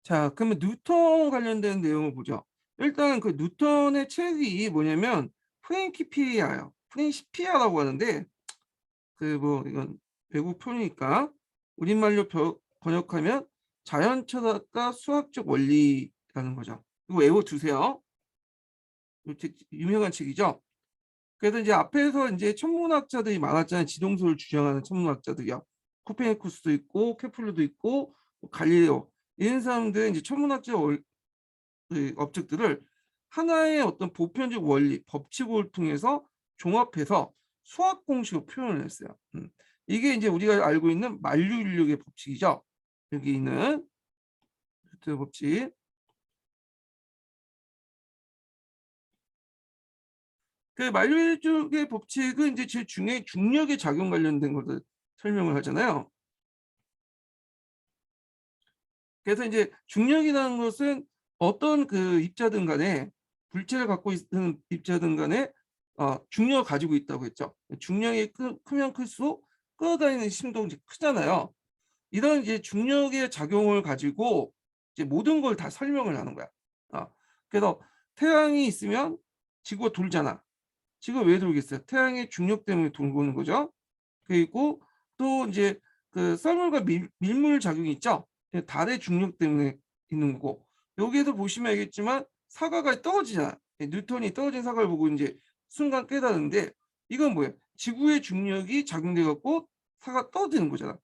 자, 그러면 뉴턴 관련된 내용을 보죠. 일단 그 뉴턴의 책이 뭐냐면 프린시피아예요. 프린시피아라고 하는데 그 뭐 이건 외국 표니까 우리말로 번역하면 자연철학과 수학적 원리라는 거죠. 이거 외워두세요. 이 책 유명한 책이죠. 그래서 이제 앞에서 이제 천문학자들이 많았잖아요. 지동설을 주장하는 천문학자들이요. 코페르니쿠스도 있고 케플러도 있고 뭐 갈릴레오 이런 사람들은 이제 천문학적 그 업적들을 하나의 어떤 보편적 원리, 법칙을 통해서 종합해서 수학 공식으로 표현을 했어요. 이게 이제 우리가 알고 있는 만류인력의 법칙이죠. 여기 있는 뉴턴의 법칙. 그 만류인력의 법칙은 이제 제일 중에 중력의 작용 관련된 것을 설명을 하잖아요. 그래서 이제 중력이라는 것은 어떤 그 입자든 간에 물체를 갖고 있는 입자든 간에 중력을 가지고 있다고 했죠. 중력이 크면 클수록 끌어다니는 힘도 크잖아요. 이런 이제 중력의 작용을 가지고 이제 모든 걸 다 설명을 하는 거야. 어, 그래서 태양이 있으면 지구가 돌잖아. 지구가 왜 돌겠어요? 태양의 중력 때문에 돌고는 거죠. 그리고 또 이제 그 썰물과 밀물 작용이 있죠. 달의 중력 때문에 있는 거고 여기에도 보시면 알겠지만 사과가 떨어지잖아. 뉴턴이 떨어진 사과를 보고 이제 순간 깨달았는데 이건 뭐예요? 지구의 중력이 작용돼 갖고 사과가 떨어지는 거잖아.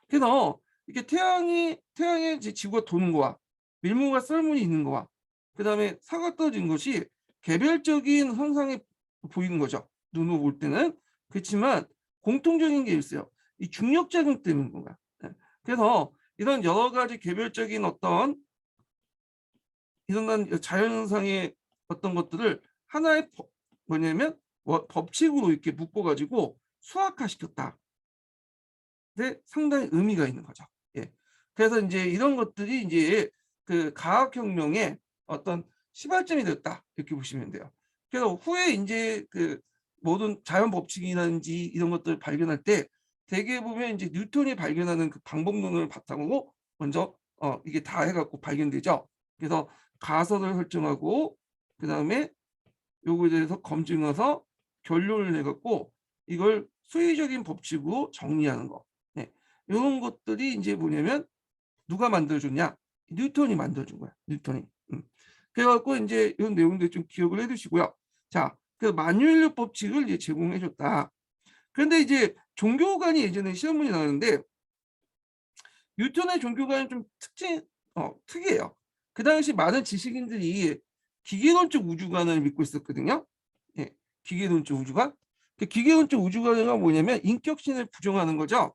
그래서 이렇게 태양에 이제 지구가 도는 거와 밀물과 썰물이 있는 거와 그다음에 사과가 떨어진 것이 개별적인 현상이 보이는 거죠. 눈으로 볼 때는. 그렇지만 공통적인 게 있어요. 이 중력작용 때문인 거야. 예. 그래서 이런 여러 가지 개별적인 어떤 이런 자연현상의 어떤 것들을 하나의 뭐냐면 법칙으로 이렇게 묶어가지고 수학화시켰다. 근데 상당히 의미가 있는 거죠. 예. 그래서 이제 이런 것들이 이제 그 과학혁명의 어떤 시발점이 됐다. 이렇게 보시면 돼요. 그래서 후에 이제 그 모든 자연 법칙이라든지 이런 것들을 발견할 때 대개 보면 이제 뉴턴이 발견하는 그 방법론을 바탕으로 먼저 이게 다 해갖고 발견되죠. 그래서 가설을 설정하고 그 다음에 요거에 대해서 검증해서 결론을 내갖고 이걸 수의적인 법칙으로 정리하는 거. 네. 이런 것들이 이제 뭐냐면 누가 만들어줬냐? 뉴턴이 만들어준 거야. 뉴턴이. 그래갖고 이제 이런 내용들 좀 기억을 해두시고요. 자, 그 만유인력 법칙을 이제 제공해줬다. 그런데 이제 종교관이 예전에 시험문이 나왔는데 뉴턴의 종교관은 좀 특이해요. 그 당시 많은 지식인들이 기계론적 우주관을 믿고 있었거든요. 예, 기계론적 우주관. 그 기계론적 우주관이 뭐냐면 인격신을 부정하는 거죠.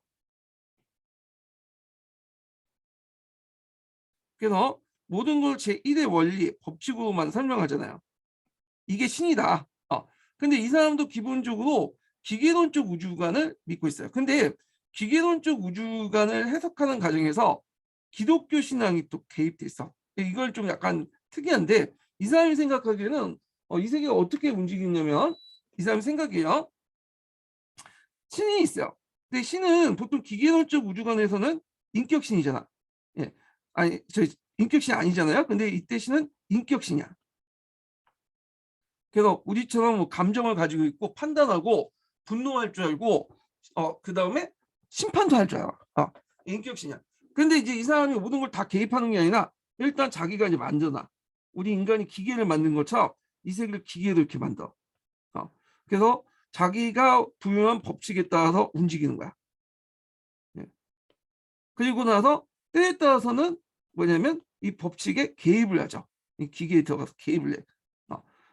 그래서 모든 걸 제1의 원리, 법칙으로만 설명하잖아요. 이게 신이다. 근데 이 사람도 기본적으로 기계론적 우주관을 믿고 있어요. 근데 기계론적 우주관을 해석하는 과정에서 기독교 신앙이 또 개입돼 있어. 이걸 좀 약간 특이한데 이 사람이 생각하기에는 이 세계가 어떻게 움직이냐면 이 사람 생각이에요. 신이 있어요. 근데 신은 보통 기계론적 우주관에서는 인격신이잖아. 예. 아니, 인격신 아니잖아요. 근데 이때 신은 인격신이야. 그래서 우리처럼 뭐 감정을 가지고 있고 판단하고 분노할 줄 알고 그다음에 심판도 할 줄 알아. 인격신이야. 근데 이제 이 사람이 모든 걸 다 개입하는 게 아니라 일단 자기가 이제 만드나. 우리 인간이 기계를 만든 것처럼 이 세계를 기계로 이렇게 만들어. 그래서 자기가 부여한 법칙에 따라서 움직이는 거야. 예. 그리고 나서 때에 따라서는 뭐냐면 이 법칙에 개입을 하죠. 이 기계에 들어가서 개입을 해.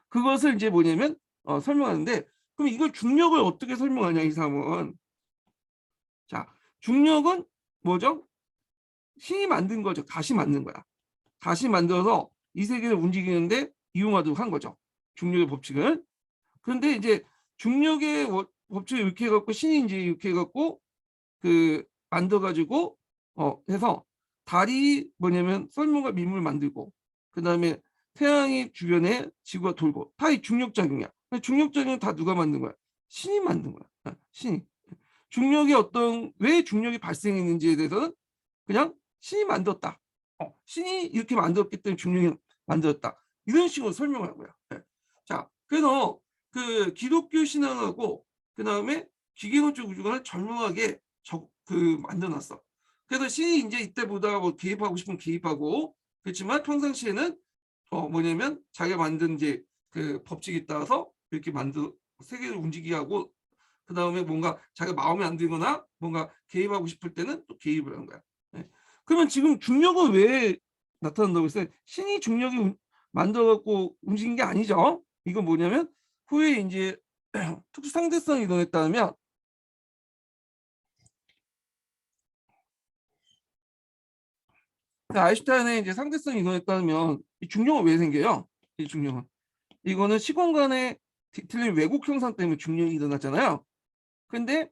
그것을 이제 뭐냐면 설명하는데 그럼 이걸 중력을 어떻게 설명하냐 이 사람은. 자, 중력은 뭐죠? 신이 만든 거죠. 다시 만든 거야. 다시 만들어서 이 세계를 움직이는데 이용하도록 한 거죠. 중력의 법칙을. 그런데 이제 중력의 법칙을 이렇게 해갖고 신이 이제 이렇게 해갖고 그 만들어가지고 해서 달이 뭐냐면 썰물과 민물 만들고 그 다음에 태양이 주변에 지구가 돌고 다 이 중력작용이야. 중력작용 다 누가 만든 거야? 신이 만든 거야. 신이. 중력이 왜 중력이 발생했는지에 대해서는 그냥 신이 만들었다. 신이 이렇게 만들었기 때문에 중력이 만들었다. 이런 식으로 설명을 한 거야. 예. 자, 그래서 그 기독교 신앙하고 그 다음에 기계론적 우주관을 절묘하게 만들어놨어. 그래서 신이 이제 이때 보다가 뭐 개입하고 싶으면 개입하고 그렇지만 평상시에는 뭐냐면 자기가 만든 이제 그 법칙에 따라서 이렇게 세계를 움직이게 하고 그 다음에 뭔가 자기가 마음에 안 들거나 뭔가 개입하고 싶을 때는 또 개입을 하는 거야. 네. 그러면 지금 중력은 왜 나타난다고 했어요? 신이 중력이 만들어갖고 움직인 게 아니죠. 이건 뭐냐면 후에 이제 특수 상대성이 이동했다면 아인슈타인의 이제 상대성이 이동했다면 이 중력은 왜 생겨요? 이 중력은 이거는 시공간의 틀린 왜곡 현상 때문에 중력이 일어났잖아요. 근데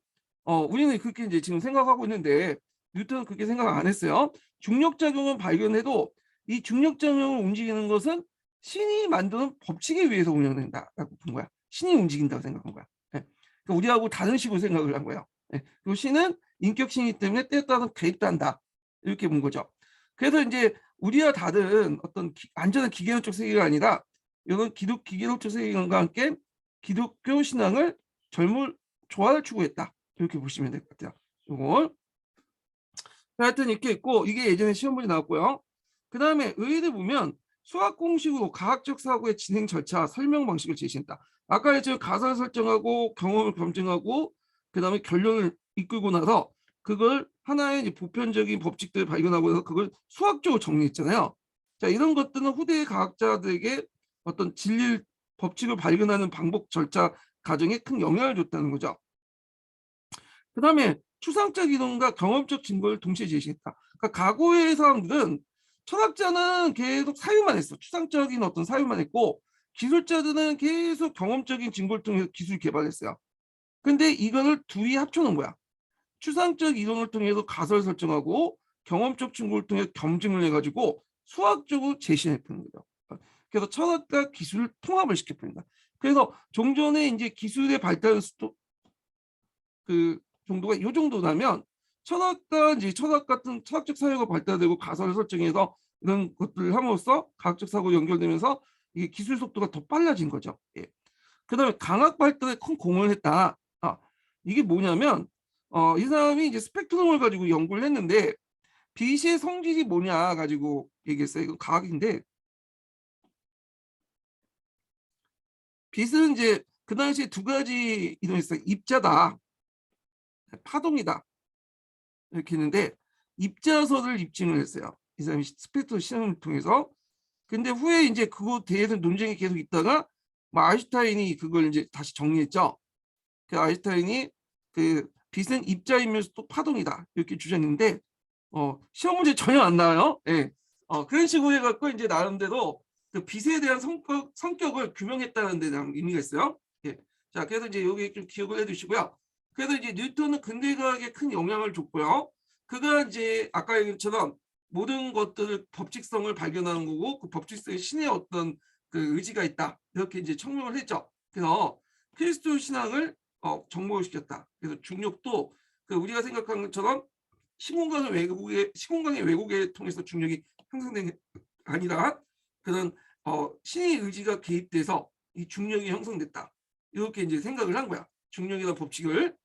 우리는 그렇게 이제 지금 생각하고 있는데 뉴턴은 그렇게 생각 안 했어요. 중력 작용은 발견해도 이 중력 작용을 움직이는 것은 신이 만드는 법칙에 의해서 운영된다라고 본 거야. 신이 움직인다고 생각한 거야. 예. 그러니까 우리하고 다른 식으로 생각을 한 거예요. 예. 그리고 신은 인격신이기 때문에 때에 따라서 개입도 한다. 이렇게 본 거죠. 그래서 이제 우리와 다른 어떤 완전한 기계론적 세계가 아니라 이런 기계론적 세계관과 함께 기독교 신앙을 조화를 추구했다. 이렇게 보시면 될 것 같아요. 이걸 하여튼 이렇게 있고 이게 예전에 시험 문제 나왔고요. 그 다음에 의의를 보면 수학 공식으로 과학적 사고의 진행 절차 설명 방식을 제시했다. 아까 했죠. 가설을 설정하고 경험을 검증하고 그 다음에 결론을 이끌고 나서 그걸 하나의 이제 보편적인 법칙들을 발견하고 해서 그걸 수학적으로 정리했잖아요. 자, 이런 것들은 후대의 과학자들에게 어떤 진리 법칙을 발견하는 방법 절차 과정에 큰 영향을 줬다는 거죠. 그 다음에 추상적 이론과 경험적 증거를 동시에 제시했다. 그러니까 과거의 사람들은 철학자는 계속 사유만 했어. 추상적인 어떤 사유만 했고 기술자들은 계속 경험적인 증거를 통해서 기술 개발했어요. 근데 이거를 둘이 합쳐놓은 거야. 추상적 이론을 통해서 가설 설정하고 경험적 증거를 통해 검증을 해가지고 수학적으로 제시했다는 거죠. 그래서 철학과 기술을 통합을 시켜버린다. 그래서 종전에 이제 기술의 발달 속도 그 정도가 이 정도라면 철학과 이제 철학 같은 철학적 사회가 발달되고 가설을 설정해서 이런 것들을 함으로써 과학적 사고 연결되면서 이게 기술 속도가 더 빨라진 거죠. 예. 그다음에 강학 발달에 큰 공헌을 했다. 이게 뭐냐면 이 사람이 이제 스펙트럼을 가지고 연구를 했는데 빛의 성질이 뭐냐 가지고 얘기했어요. 이건 과학인데 빛은 이제 그 당시에 두 가지 이론이 있어요. 입자다, 파동이다. 이렇게 했는데 입자설을 입증을 했어요. 이 사람이 스펙트럼 실험을 통해서. 근데 후에 이제 그거 대해서 논쟁이 계속 있다가 아인슈타인이 그걸 이제 다시 정리했죠. 그 아인슈타인이 그 빛은 입자이면서 또 파동이다 이렇게 주장했는데 시험 문제 전혀 안 나와요. 예. 그런 식으로 해갖고 이제 나름대로 그 빛에 대한 성격을 규명했다는 데 대한 의미가 있어요. 예. 자, 그래서 이제 여기 좀 기억을 해두시고요. 그래서 이제 뉴턴은 근대과학에 큰 영향을 줬고요. 그가 이제 아까 얘기처럼 모든 것들을 법칙성을 발견하는 거고 그 법칙성에 신의 어떤 그 의지가 있다 이렇게 이제 청명을 했죠. 그래서 그리스도 신앙을 정복을 시켰다. 그래서 중력도 그 우리가 생각하는 것처럼 시공간의 왜곡에 통해서 중력이 형성된 게 아니라 그런 신의 의지가 개입돼서 이 중력이 형성됐다. 이렇게 이제 생각을 한 거야. 중력이라는 법칙을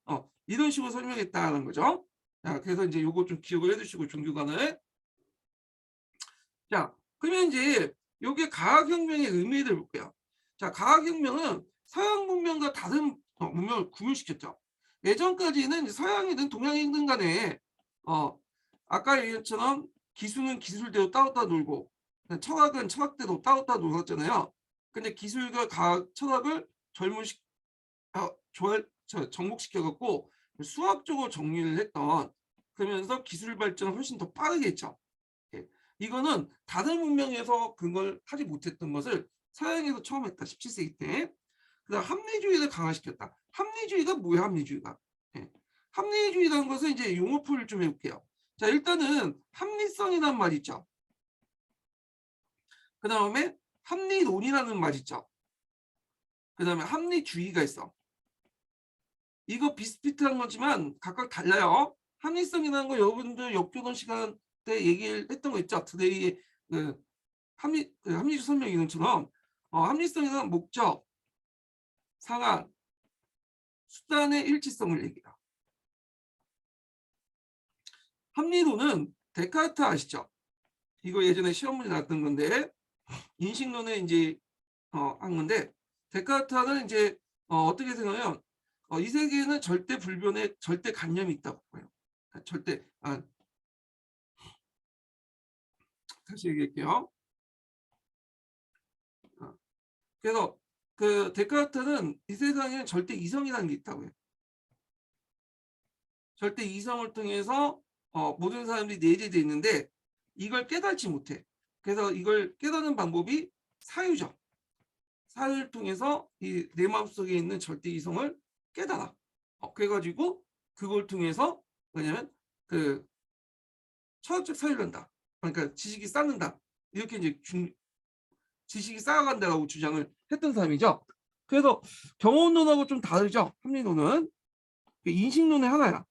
이런 식으로 설명했다는 거죠. 자, 그래서 이제 요거 좀 기억을 해두시고 종교관을. 자, 그러면 이제 요게 과학혁명의 의미를 볼게요. 자, 과학혁명은 서양 문명과 다른 문명을 구분시켰죠. 예전까지는 서양이든 동양이든 간에 아까 얘기처럼 기술은 기술대로 따로따로 놀고 철학은 철학대로 따로따로 놀았잖아요. 근데 기술과 과학, 철학을 접목시켜갖고 수학적으로 정리를 했던 그러면서 기술 발전을 훨씬 더 빠르게 했죠. 예. 이거는 다른 문명에서 그걸 하지 못했던 것을 서양에서 처음 했다. 17세기 때. 그다음 합리주의를 강화시켰다. 합리주의가 뭐야? 합리주의가. 예. 합리주의라는 것은 이제 용어풀을 좀 해볼게요. 자, 일단은 합리성이라는 말 있죠. 그 다음에 합리론이라는 말 있죠. 그 다음에 합리주의가 있어. 이거 비슷비슷한 거지만 각각 달라요. 합리성이라는 거 여러분들 역교권 시간 때 얘기를 했던 거 있죠. 드레이의 그 합리적 설명 이론처럼 합리성에서는 목적, 상황, 수단의 일치성을 얘기해요. 합리론은 데카르트 아시죠? 이거 예전에 시험 문제 나왔던 건데 인식론에 이제 한 건데 데카르트는 이제 어떻게 생각하면 이 세계에는 절대 불변의 절대 관념이 있다고 봐요. 절대 다시 얘기할게요. 그래서 그 데카르트는 이 세상에는 절대 이성이라는 게 있다고 해요. 절대 이성을 통해서 모든 사람들이 내재되어 있는데 이걸 깨닫지 못해. 그래서 이걸 깨닫는 방법이 사유죠. 사유를 통해서 이 내 마음속에 있는 절대 이성을 깨달아. 그래가지고 그걸 통해서 뭐냐면 그 철학적 사유를 한다. 그러니까 지식이 쌓는다. 이렇게 이제 지식이 쌓아간다라고 주장을 했던 사람이죠. 그래서 경험론하고 좀 다르죠. 합리론은 인식론의 하나야.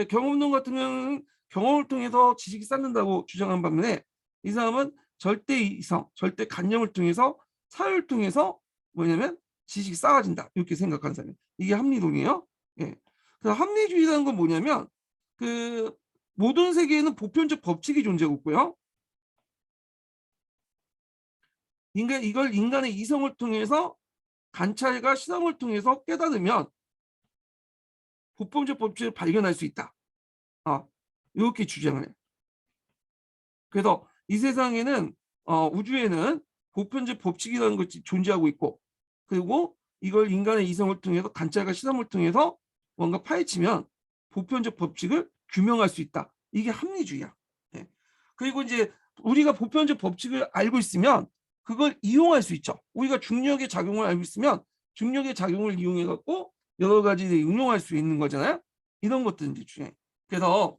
경험론 같은 경우는 경험을 통해서 지식이 쌓는다고 주장한 반면에 이 사람은 절대 이성, 절대 관념을 통해서 사유를 통해서 뭐냐면 지식이 쌓아진다. 이렇게 생각하는 사람이에요. 이게 합리론이에요. 예. 그래서 합리주의라는 건 뭐냐면 그 모든 세계에는 보편적 법칙이 존재하고 있고요. 이걸 인간의 이성을 통해서 관찰과 실험을 통해서 깨달으면 보편적 법칙을 발견할 수 있다. 이렇게 주장을 해요. 그래서 이 세상에는 우주에는 보편적 법칙이라는 것이 존재하고 있고 그리고 이걸 인간의 이성을 통해서 관찰과 실험을 통해서 뭔가 파헤치면 보편적 법칙을 규명할 수 있다. 이게 합리주의야. 네. 그리고 이제 우리가 보편적 법칙을 알고 있으면 그걸 이용할 수 있죠. 우리가 중력의 작용을 알고 있으면 중력의 작용을 이용해 갖고 여러 가지 응용할 수 있는 거잖아요. 이런 것들 이제 중요해. 그래서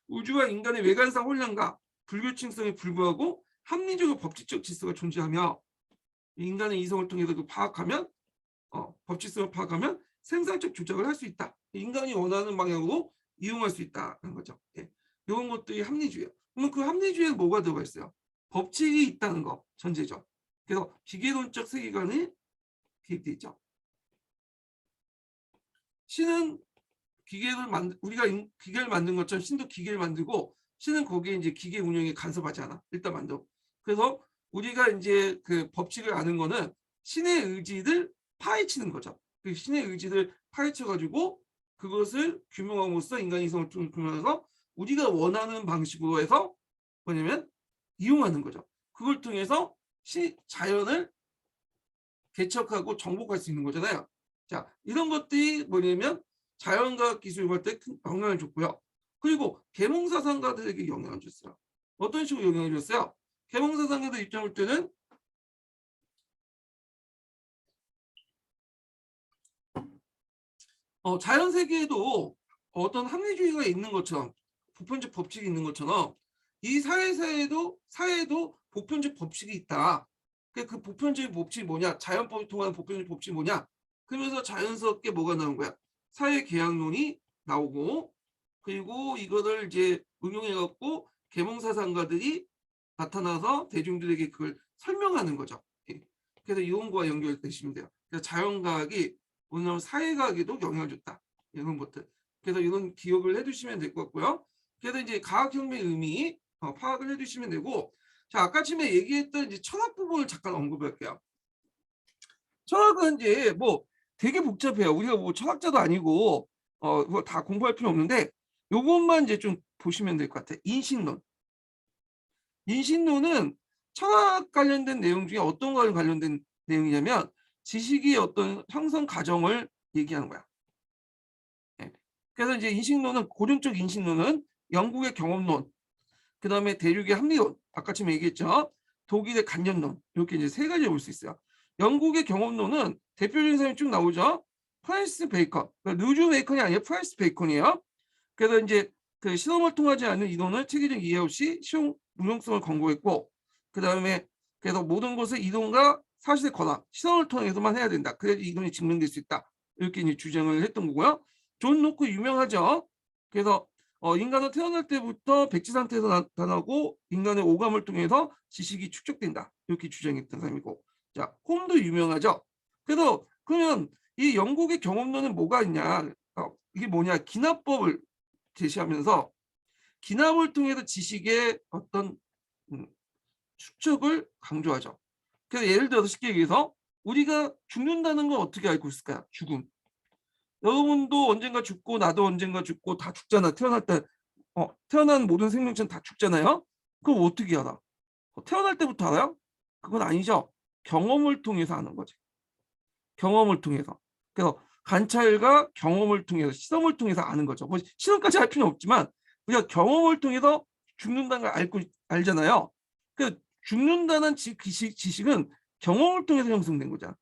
우주와 인간의 외관상 혼란과 불규칙성에 불구하고 합리적으로 법칙적 질서가 존재하며 인간의 이성을 통해서 파악하면 법칙성을 파악하면 생산적 조작을 할 수 있다. 인간이 원하는 방향으로 이용할 수 있다는 거죠. 예. 이런 것들이 합리주의예요. 그러면 그 합리주의에 뭐가 들어가 있어요? 법칙이 있다는 거 전제죠. 그래서 기계론적 세계관이 개입돼 있죠. 신은 우리가 기계를 만든 것처럼 신도 기계를 만들고 신은 거기에 이제 기계 운영에 간섭하지 않아. 일단 만들어. 그래서 우리가 이제 그 법칙을 아는 거는 신의 의지를 파헤치는 거죠. 그 신의 의지를 파헤쳐가지고 그것을 규명함으로써 인간 이성을 규명해서 우리가 원하는 방식으로 해서 뭐냐면 이용하는 거죠. 그걸 통해서 자연을 개척하고 정복할 수 있는 거잖아요. 자, 이런 것들이 뭐냐면 자연과학 기술을 할 때 큰 영향을 줬고요. 그리고 계몽사상가들에게 영향을 줬어요. 어떤 식으로 영향을 줬어요? 계몽사상가들 입장을 때는 자연 세계에도 어떤 합리주의가 있는 것처럼 보편적 법칙이 있는 것처럼 이 사회에도 보편적 법칙이 있다. 그 보편적 법칙이 뭐냐? 자연법을 통한 보편적 법칙이 뭐냐? 그러면서 자연스럽게 뭐가 나온 거야? 사회 계약론이 나오고 그리고 이거를 이제 응용해 갖고 계몽사상가들이 나타나서 대중들에게 그걸 설명하는 거죠. 예. 그래서 이론과 연결되시면 돼요. 그래서 자연과학이 오늘 사회과학에도 영향을 줬다. 이런 것들. 그래서 이런 기억을 해두시면 될 것 같고요. 그래서 이제 과학혁명의 의미 파악을 해두시면 되고, 자 아까 전에 얘기했던 이제 철학 부분을 잠깐 언급할게요. 철학은 이제 뭐 되게 복잡해요. 우리가 뭐 철학자도 아니고 뭐 다 공부할 필요 없는데 요것만 이제 좀 보시면 될 것 같아요. 인식론. 인식론은 철학 관련된 내용 중에 어떤 거에 관련된 내용이냐면 지식의 어떤 형성 과정을 얘기하는 거야. 네. 그래서 이제 인식론은 고전적 인식론은 영국의 경험론, 그 다음에 대륙의 합리론, 아까처럼 얘기했죠. 독일의 간접론 이렇게 이제 세 가지를 볼 수 있어요. 영국의 경험론은 대표적인 사람이 쭉 나오죠. 프란시스 베이컨, 그러니까 루즈 베이컨이 아니라 프란시스 베이컨이에요. 그래서 이제 그 실험을 통하지 않는 이론을 체계적 이해 없이 시용 무용성을 권고했고, 그 다음에 그래서 모든 것을 이론과 사실의 권한, 실험을 통해서만 해야 된다. 그래야 이론이 증명될 수 있다. 이렇게 이제 주장을 했던 거고요. 존 로크 유명하죠. 그래서 인간은 태어날 때부터 백지 상태에서 나타나고 인간의 오감을 통해서 지식이 축적된다. 이렇게 주장했던 사람이고. 자, 홈도 유명하죠. 그래서 그러면 이 영국의 경험론은 뭐가 있냐? 이게 뭐냐? 기납법을 제시하면서 기납을 통해서 지식의 어떤 축적을 강조하죠. 그래서 예를 들어서 쉽게 얘기해서 우리가 죽는다는 걸 어떻게 알고 있을까요? 죽음. 여러분도 언젠가 죽고 나도 언젠가 죽고 다 죽잖아. 태어날 때 태어난 모든 생명체는 다 죽잖아요. 그럼 어떻게 알아? 태어날 때부터 알아요? 그건 아니죠. 경험을 통해서 아는 거지. 경험을 통해서. 그래서 관찰과 경험을 통해서 실험을 통해서 아는 거죠. 뭐 실험까지 할 필요는 없지만 우리가 경험을 통해서 죽는다는 걸 알잖아요. 그 죽는다는 지식은 경험을 통해서 형성된 거잖아.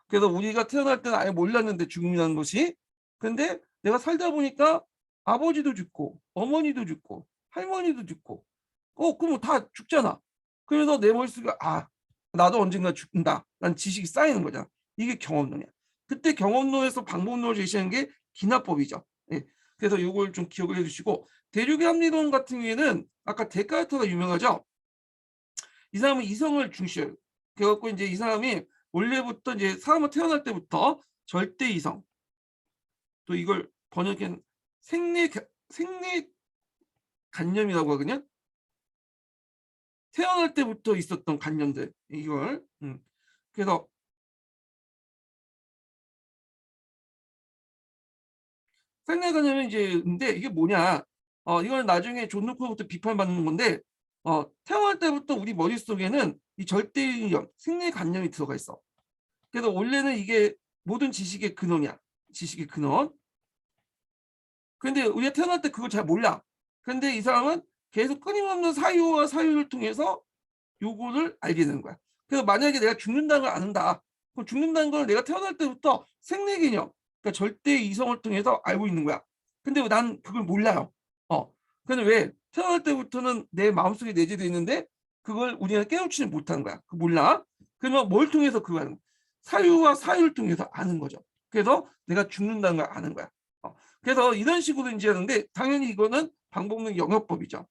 그래서 우리가 태어날 때는 아예 몰랐는데 죽음이라는 것이. 근데 내가 살다 보니까 아버지도 죽고 어머니도 죽고 할머니도 죽고 그럼 다 죽잖아. 그래서 내 머릿속에 나도 언젠가 죽는다 라는 지식이 쌓이는 거잖아. 이게 경험론이야. 그때 경험론에서 방법론을 제시하는 게 기납법이죠. 예. 그래서 이걸 좀 기억을 해주시고, 대륙의 합리론 같은 경우에는 아까 데카르트가 유명하죠. 이 사람은 이성을 중시해요. 그래갖고 이제 이 사람이 원래부터 이제 사람은 태어날 때부터 절대 이성, 또 이걸 번역한 생리 관념이라고 하거든요. 태어날 때부터 있었던 관념들, 이걸. 그래서 생리 관념은 이제 근데 이게 뭐냐? 이건 나중에 존 루커부터 비판받는 건데, 태어날 때부터 우리 머릿속에는 이 절대이념, 생리 관념이 들어가 있어. 그래서 원래는 이게 모든 지식의 근원이야. 지식의 근원. 근데 우리가 태어날 때 그걸 잘 몰라. 근데 이 사람은 계속 끊임없는 사유와 사유를 통해서 요거를 알게 되는 거야. 그래서 만약에 내가 죽는다는 걸 아는다. 그럼 죽는다는 걸 내가 태어날 때부터 생리 개념, 그러니까 절대 이성을 통해서 알고 있는 거야. 근데 난 그걸 몰라요. 근데 왜? 태어날 때부터는 내 마음속에 내재되어 있는데 그걸 우리가 깨우치지 못하는 거야. 그 몰라. 그러면 뭘 통해서 그걸 아는 거야? 사유와 사유를 통해서 아는 거죠. 그래서 내가 죽는다는 걸 아는 거야. 그래서 이런 식으로 이제 하는데 당연히 이거는 방법론 영역법이죠.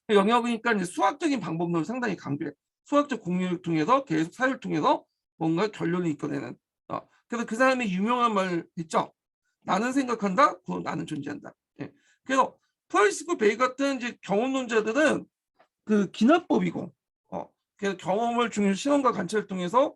영역이니까 이제 수학적인 방법론을 상당히 강조해. 수학적 공유를 통해서 계속 사유를 통해서 뭔가 결론을 이끌어내는. 그래서 그 사람이 유명한 말 있죠. 나는 생각한다. 그럼 나는 존재한다. 예. 그래서 프라이스코 베이 같은 이제 경험론자들은 그 기납법이고, 그래서 경험을 중요시 실험과 관찰을 통해서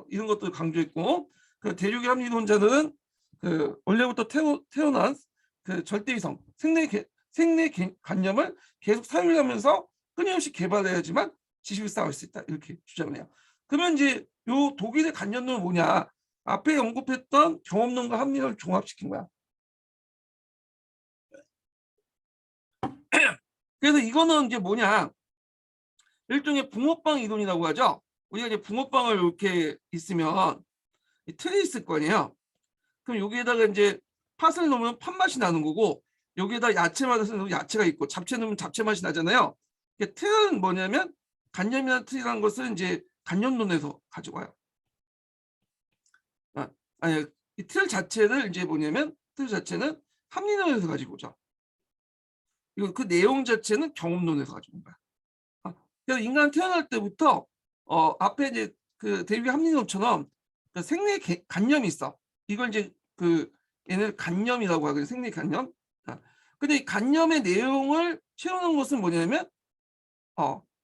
이런 것들을 강조했고, 그 대륙의 합리론자들은 그 원래부터 태어난 그 절대이성 생리 관념을 계속 사유하면서 끊임없이 개발해야지만 지식을 쌓을 수 있다 이렇게 주장을 해요. 그러면 이제 요 독일의 관념론은 뭐냐? 앞에 언급했던 경험론과 합리론을 종합시킨 거야. 그래서 이거는 이제 뭐냐? 일종의 붕어빵 이론이라고 하죠. 우리가 이제 붕어빵을 이렇게 있으면 틀이 있을 거 아니에요. 그럼 여기에다가 이제 팥을 넣으면 팥맛이 나는 거고, 여기에다 야채 맛을 넣으면 야채가 있고, 잡채 넣으면 잡채 맛이 나잖아요. 틀은 뭐냐면 관념이나 틀이라는 것을 이제 관념론에서 가져와요. 아니, 이 틀 자체를 이제 뭐냐면 틀 자체는 합리론에서 가지고 오죠. 이거 그 내용 자체는 경험론에서 가지고 온 거야. 그래서 인간 태어날 때부터 앞에 이제 그 대륙 합리론처럼 그 생리 관념이 있어. 이걸 이제 그 얘는 관념이라고 하거든요. 생리 관념. 근데 이 관념의 내용을 채우는 것은 뭐냐면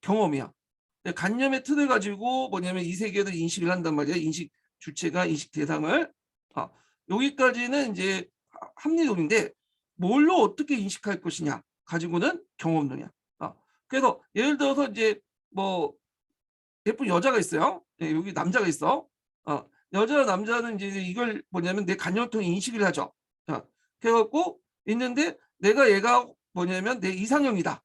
경험이야. 관념의 틀을 가지고 뭐냐면 이 세계를 인식을 한단 말이야. 인식 주체가 인식 대상을. 여기까지는 이제 합리론인데 뭘로 어떻게 인식할 것이냐 가지고는 경험론이야. 그래서 예를 들어서 이제 뭐 예쁜 여자가 있어요. 여기 남자가 있어. 여자와 남자는 이제 이걸 뭐냐면 내 관념을 통해 인식을 하죠. 그래갖고 있는데 내가 얘가 뭐냐면 내 이상형이다.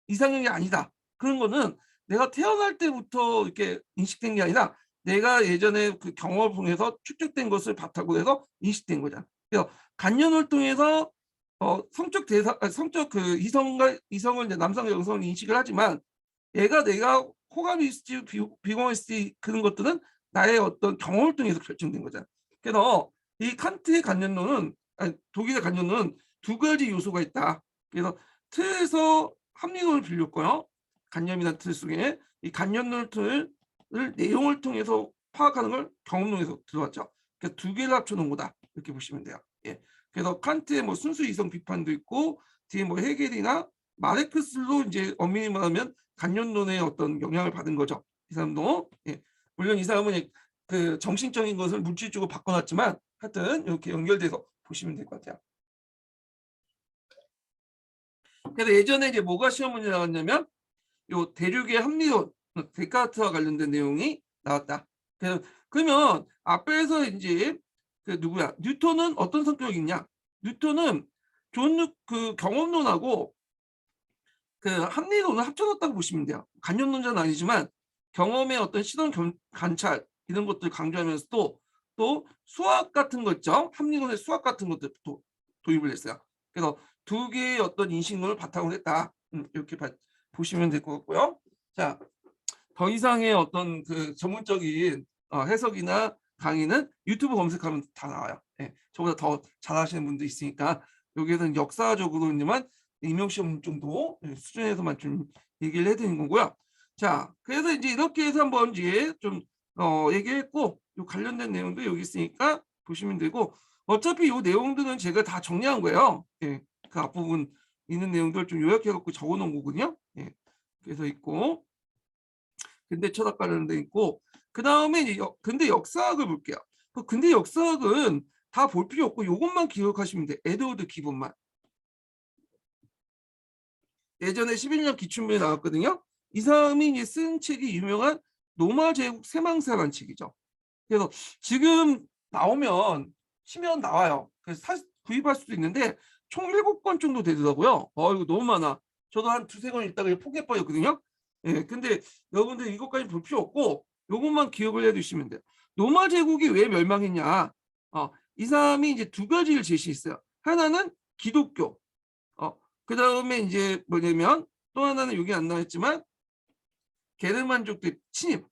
이상형이 아니다. 그런 거는 내가 태어날 때부터 이렇게 인식된 게 아니라 내가 예전에 그 경험을 통해서 축적된 것을 바탕으로 해서 인식된 거잖아. 그래서 관념을 통해서 성적 대상, 성적 그 이성을 이제 남성과 여성을 인식을 하지만 얘가 내가 호감이 있을지 비호감이 있을지 그런 것들은 나의 어떤 경험을 통해서 결정된 거잖아. 그래서 이 칸트의 관념론은 독일의 관념론은 두 가지 요소가 있다. 그래서 틀에서 합리론을 빌렸고요. 간념이나 틀 속에 이 간념론 틀을 내용을 통해서 파악하는 걸 경험론에서 들어왔죠. 그래서 두 개를 합쳐놓은 거다. 이렇게 보시면 돼요. 예. 그래서 칸트의 뭐 순수 이성 비판도 있고 뒤에 뭐 헤겔이나 마르크스로 이제 엄밀히 말하면 간념론의 어떤 영향을 받은 거죠. 이 사람도. 예. 물론 이 사람은 그 정신적인 것을 물질적으로 바꿔놨지만 하여튼 이렇게 연결돼서 보시면 될 것 같아요. 그래서 예전에 이제 뭐가 시험 문제 나왔냐면 요 대륙의 합리론 데카르트와 관련된 내용이 나왔다. 그래서 그러면 앞에서 이제 그 누구야 뉴턴은 어떤 성격이 있냐? 뉴턴은 그 경험론하고 그 합리론을 합쳐놨다고 보시면 돼요. 간념론자는 아니지만 경험의 어떤 시선 관찰 이런 것들 강조하면서도 또 수학 같은 거 있죠. 합리론의 수학 같은 것들 도입을 했어요. 그래서 두 개의 어떤 인식론을 바탕으로 했다. 이렇게 보시면 될 것 같고요. 자, 더 이상의 어떤 그 전문적인 해석이나 강의는 유튜브 검색하면 다 나와요. 예, 저보다 더 잘하시는 분도 있으니까 여기에는 역사적으로만 임용시험 정도 수준에서만 좀 얘기를 해드리는 거고요. 자, 그래서 이제 이렇게 해서 한번 이제 좀 얘기했고 요 관련된 내용도 여기 있으니까 보시면 되고 어차피 요 내용들은 제가 다 정리한 거예요. 예, 그 앞부분 있는 내용들 좀 요약해 갖고 적어놓은 거거든요. 예, 그래서 있고 근대 철학 관련돼 있고 그 다음에 이제 근대 역사학을 볼게요. 그 근대 역사학은 다 볼 필요 없고 요것만 기억하시면 돼. 에드워드 기본만. 예전에 11년 기출문제 나왔거든요. 이 사람이 이제 쓴 책이 유명한 노마 제국 세망사라는 책이죠. 그래서 지금 나오면 치면 나와요. 그래서 구입할 수도 있는데 총 7권 정도 되더라고요. 이거 너무 많아. 저도 한 두세 권 읽다가 포기해버렸거든요. 예, 근데 여러분들 이것까지 볼 필요 없고 요것만 기억을 해두시면 돼요. 노마 제국이 왜 멸망했냐? 이 사람이 이제 두 가지를 제시했어요. 하나는 기독교. 그 다음에 이제 뭐냐면 또 하나는 여기 안 나왔지만 게르만족들 침입.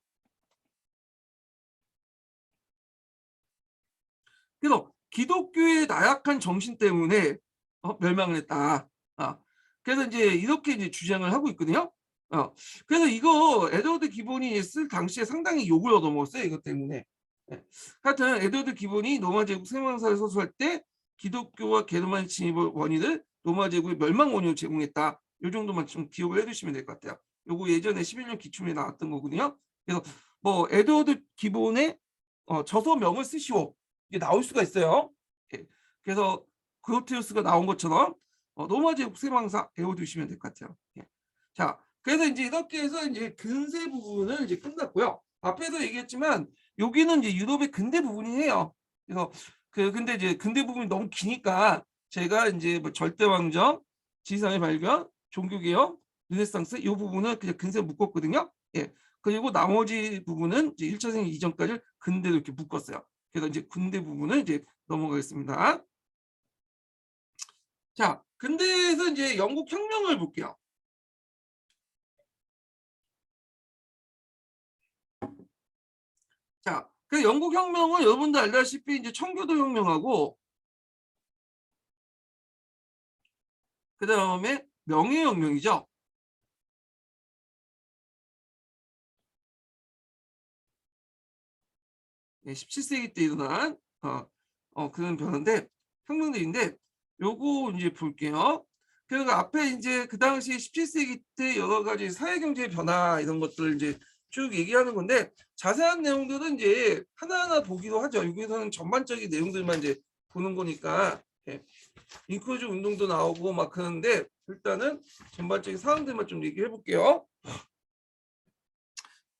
그래서 기독교의 나약한 정신 때문에 멸망을 했다. 그래서 이제 이렇게 이제 주장을 하고 있거든요. 그래서 이거 에드워드 기본이 쓸 당시에 상당히 욕을 얻어먹었어요. 이것 때문에. 하여튼 에드워드 기본이 로마 제국 세왕사를 서술할 때 기독교와 게르만 침입의 원인을 로마 제국의 멸망 원인으로 제공했다. 이 정도만 좀 기억을 해두시면 될 것 같아요. 요거 예전에 11년 기출문제 나왔던 거거든요. 그래서 뭐 에드워드 기본의 저서명을 쓰시오. 이게 나올 수가 있어요. 그래서 그로티우스가 나온 것처럼 로마 제국 세왕사 배워두시면 될 것 같아요. 자, 그래서 이제 이렇게 해서 이제 근세 부분은 이제 끝났고요. 앞에서 얘기했지만 여기는 이제 유럽의 근대 부분이에요. 그래서 근데 이제 근대 부분이 너무 기니까 제가 이제 뭐 절대왕정, 지상의 발견, 종교개혁, 르네상스 이 부분은 그냥 근세 묶었거든요. 예. 그리고 나머지 부분은 이제 1차 세계 이전까지 근대로 이렇게 묶었어요. 그래서 이제 근대 부분을 이제 넘어가겠습니다. 자, 근대에서 이제 영국 혁명을 볼게요. 자, 그 영국 혁명은 여러분들 알다시피 이제 청교도 혁명하고 그 다음에 명예혁명이죠. 네, 17세기 때 일어난 그런 변화인데 혁명들인데 요거 이제 볼게요. 그리고 앞에 이제 그 당시 17세기 때 여러 가지 사회경제 변화 이런 것들 이제 쭉 얘기하는 건데 자세한 내용들은 이제 하나하나 보기도 하죠. 여기서는 전반적인 내용들만 이제 보는 거니까 인클루즈 운동도 나오고 막 그러는데 일단은 전반적인 사항들만 좀 얘기해 볼게요.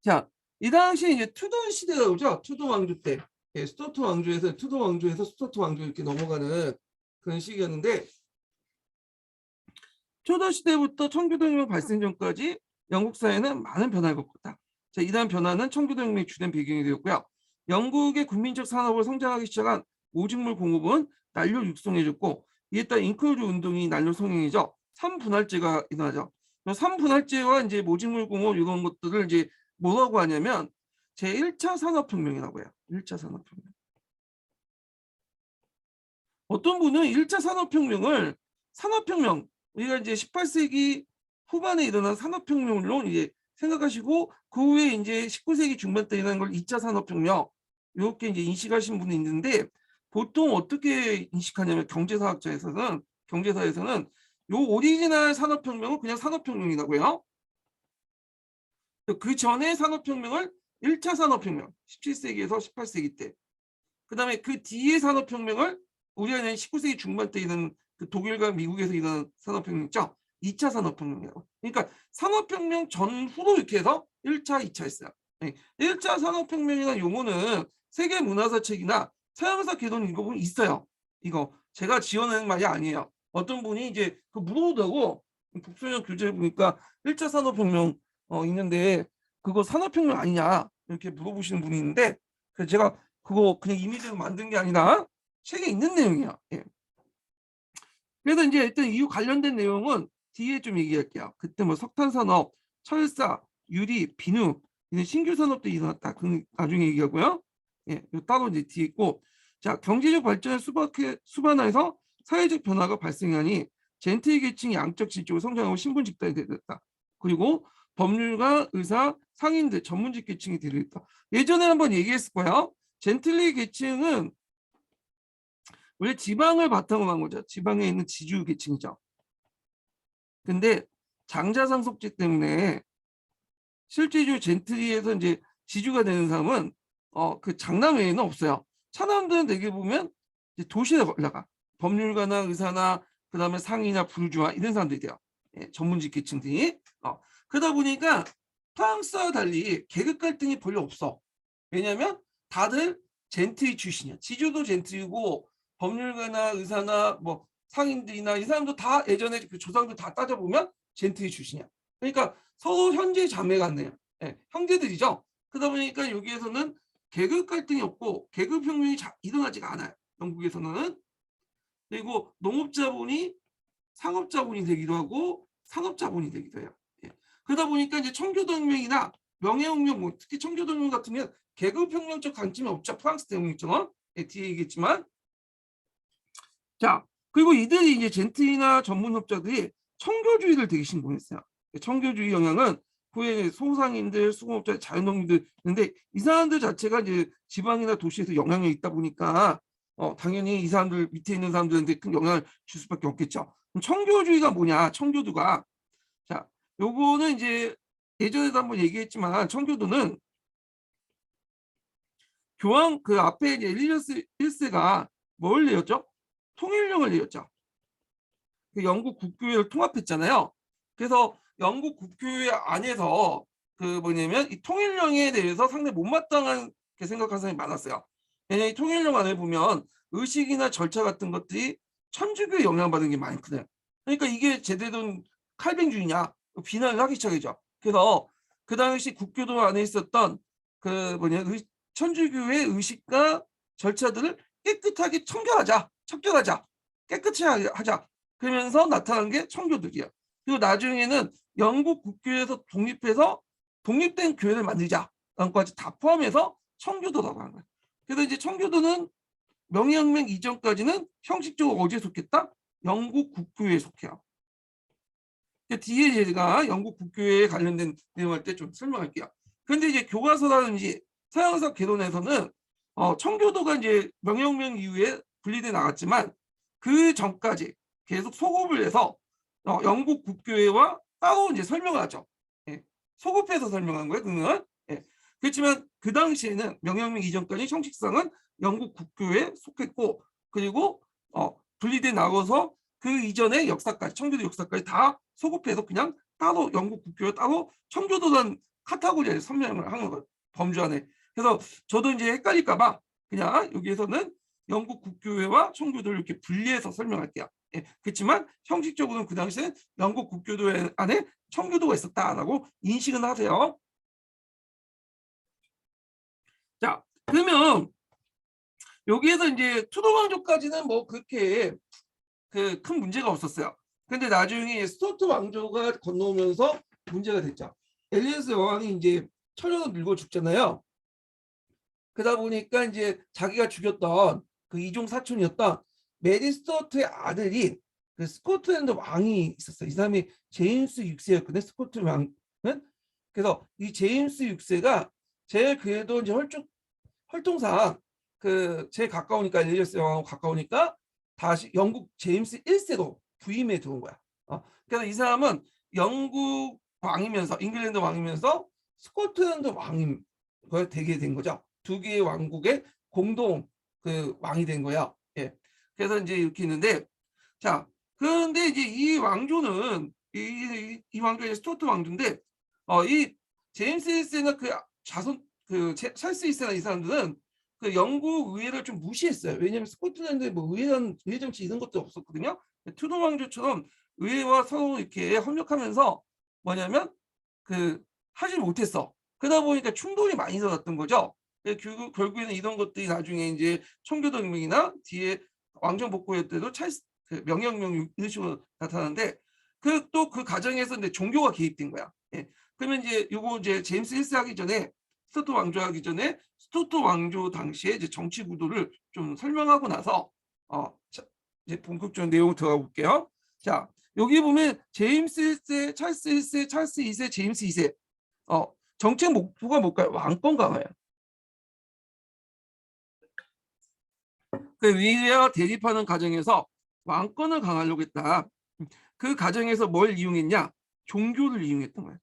자, 이 당시 이제 투돈 시대가 오죠. 투돈 왕조 때. 스투어트 왕조에서 투돈 왕조에서 스투어트 왕조 이렇게 넘어가는 그런 시기였는데 투돈 시대부터 청교도혁명 발생 전까지 영국 사회는 많은 변화를 겪었다. 자, 이러한 변화는 청교도혁명의 주된 배경이 되었고요. 영국의 국민적 산업을 성장하기 시작한 오직물 공업은 난로 육성해졌고 이에 따라 인클루즈 운동이 난로 성행이죠. 3분할제가 일어나죠. 3분할제와 이제 모직물 공업 이런 것들을 이제 뭐라고 하냐면 제1차 산업혁명이라고 해요. 1차 산업혁명. 어떤 분은 1차 산업혁명을 산업혁명, 우리가 이제 18세기 후반에 일어난 산업혁명으로 이제 생각하시고 그 후에 이제 19세기 중반 때 일어난 걸 2차 산업혁명 이렇게 이제 인식하신 분이 있는데 보통 어떻게 인식하냐면 경제사에서는 요 오리지널 산업혁명은 그냥 산업혁명이라고요. 그 전에 산업혁명을 1차 산업혁명 17세기에서 18세기 때 그다음에 그 뒤에 산업혁명을 우리가 그냥 19세기 중반 때 있는 그 독일과 미국에서 일어난 산업혁명 있죠. 2차 산업혁명이라고. 그러니까 산업혁명 전후로 이렇게 해서 1차, 2차 했어요. 1차 산업혁명이라는 용어는 세계문화사책이나 서양사 개론 읽어보면 있어요. 이거 제가 지어낸 말이 아니에요. 어떤 분이 이제 그 물어보다고 북소련 교재를 보니까 1차 산업혁명 있는데 그거 산업혁명 아니냐 이렇게 물어보시는 분이 있는데 그래서 제가 그거 그냥 이미지로 만든 게 아니라 책에 있는 내용이야. 예. 그래서 이제 일단 이후 관련된 내용은 뒤에 좀 얘기할게요. 그때 뭐 석탄산업, 철사, 유리, 비누 이런 신규 산업도 일어났다. 그 나중에 얘기하고요. 예, 따로 이제 뒤에 있고, 자 경제적 발전을 수반해서 사회적 변화가 발생하니 젠틀 계층이 양적 질적으로 성장하고 신분 집단이 되었다. 그리고 법률가, 의사, 상인들, 전문직 계층이 되었다. 예전에 한번 얘기했을 거예요. 젠틀리 계층은 원래 지방을 바탕으로 한 거죠. 지방에 있는 지주 계층이죠. 근데 장자상속제 때문에 실제로 젠트리에서 이제 지주가 되는 사람은 그 장남 외에는 없어요. 차남들은 되게 보면 이제 도시에 올라가. 법률가나 의사나 그다음에 상이나 부르주아 이런 사람들이 돼요. 예, 전문직 계층들이. 그러다 보니까 프랑스와 달리 계급 갈등이 별로 없어. 왜냐하면 다들 젠트리 출신이야. 지주도 젠트리고 법률가나 의사나 뭐 상인들이나 이 사람도 다 예전에 그 조상들 다 따져보면 젠트리 출신이야. 그러니까 서로 현재 자매 같네요. 예, 형제들이죠. 그러다 보니까 여기에서는 계급 갈등이 없고 계급 혁명이 일어나지가 않아요. 영국에서는. 그리고 농업자본이 상업자본이 되기도 하고 산업자본이 되기도 해요. 예. 그러다 보니까 이제 청교도혁명이나 명예혁명, 뭐 특히 청교도혁명 같으면 계급혁명적 관점이 없죠. 프랑스 대혁명처럼. 예, 뒤에 얘기했지만. 자, 그리고 이들이 이제 젠트리나 전문업자들이 청교주의를 되게 신봉했어요. 청교주의 영향은 후에 소상인들, 수공업자, 자연농민들 있는데 이 사람들 자체가 이제 지방이나 도시에서 영향이 있다 보니까 당연히 이 사람들 밑에 있는 사람들한테 큰 영향을 줄 수밖에 없겠죠. 그럼 청교주의가 뭐냐? 청교도가 자, 요거는 이제 예전에도 한번 얘기했지만 청교도는 교황 그 앞에 이제 엘리자베스 1세가 뭘 내었죠? 통일령을 내었죠. 그 영국 국교회를 통합했잖아요. 그래서 영국 국교회 안에서 그 뭐냐면 이 통일령에 대해서 상당히 못마땅하게 생각하는 사람이 많았어요. 왜냐하면 이 통일령 안에 보면 의식이나 절차 같은 것들이 천주교에 영향받은 게 많거든요. 그러니까 이게 제대로 칼뱅주의냐 비난을 하기 시작했죠. 그래서 그 당시 국교도 안에 있었던 그 천주교의 의식과 절차들을 깨끗하게 척결하자, 깨끗이 하자. 그러면서 나타난 게 청교들이야. 그리고 나중에는 영국 국교에서 독립해서 독립된 교회를 만들자라는 것까지 다 포함해서 청교도라고 하는 거야. 그래서 이제 청교도는 명예혁명 이전까지는 형식적으로 어디에 속했다? 영국 국교에 속해요. 뒤에 제가 영국 국교에 관련된 내용할 때 좀 설명할게요. 그런데 이제 교과서라든지 서양사 개론에서는 청교도가 이제 명예혁명 이후에 분리돼 나갔지만 그 전까지 계속 소급을 해서 영국 국교회와 따로 이제 설명하죠. 예. 소급해서 설명한 거예요. 그는. 예. 그렇지만 그 당시에는 명예혁명 이전까지 형식상은 영국 국교회에 속했고 그리고 분리돼 나가서 그 이전의 역사까지 청교도 역사까지 다 소급해서 그냥 따로 영국 국교회 따로 청교도란 카테고리에 설명을 하는 거예요. 범주 안에. 그래서 저도 이제 헷갈릴까봐 그냥 여기에서는 영국 국교회와 청교도를 이렇게 분리해서 설명할게요. 예, 그렇지만 형식적으로는 그 당시에 영국 국교도 안에 청교도가 있었다라고 인식은 하세요. 자, 그러면 여기에서 이제 투도 왕조까지는 뭐 그렇게 그 큰 문제가 없었어요. 근데 나중에 스투어트 왕조가 건너오면서 문제가 됐죠. 엘리자베스 여왕이 이제 천년을 늙어 죽잖아요. 그러다 보니까 이제 자기가 죽였던 그 이종 사촌이었던 메리 스튜어트의 아들인 그 스코틀랜드 왕이 있었어요. 이 사람이 제임스 6세였거든요. 스코틀랜드 왕은. 그래서 이 제임스 6세가 제일 그래도 이제 활동상 그 제일 가까우니까 엘리자베스 왕하고 가까우니까 다시 영국 제임스 1세로 부임해 들어온 거야. 그래서 이 사람은 영국 왕이면서 잉글랜드 왕이면서 스코틀랜드 왕이 되게 된 거죠. 두 개의 왕국의 공동 그 왕이 된 거야. 예. 그래서 이제 이렇게 있는데, 자, 그런데 이제 이 왕조는 이 왕조가 스튜어트 왕조인데, 이 제임스 1세나 그 자손 그 찰스 1세나 이 사람들은 그 영국 의회를 좀 무시했어요. 왜냐하면 스코틀랜드에 뭐 의회 정치 이런 것도 없었거든요. 투도 왕조처럼 의회와 서로 이렇게 협력하면서 뭐냐면 그 하지 못했어. 그러다 보니까 충돌이 많이 일어났던 거죠. 결국에는 이런 것들이 나중에 이제 청교도혁명이나 뒤에 왕정 복구할 때도 그 명예혁명 이런 식으로 나타나는데 또 그 과정에서 이제 종교가 개입된 거야. 예. 그러면 이제 요거 이제 제임스 1세 하기 전에 스튜어트 왕조 하기 전에 스튜어트 왕조 당시에 이제 정치 구도를 좀 설명하고 나서 이제 본격적인 내용을 들어가 볼게요. 자, 여기 보면 제임스 1세, 찰스 1세, 찰스 2세, 제임스 2세. 정책 목표가 뭘까요? 왕권 강화예요. 그 위대와 대립하는 과정에서 왕권을 강화하려고 했다. 그 과정에서 뭘 이용했냐? 종교를 이용했던 거야.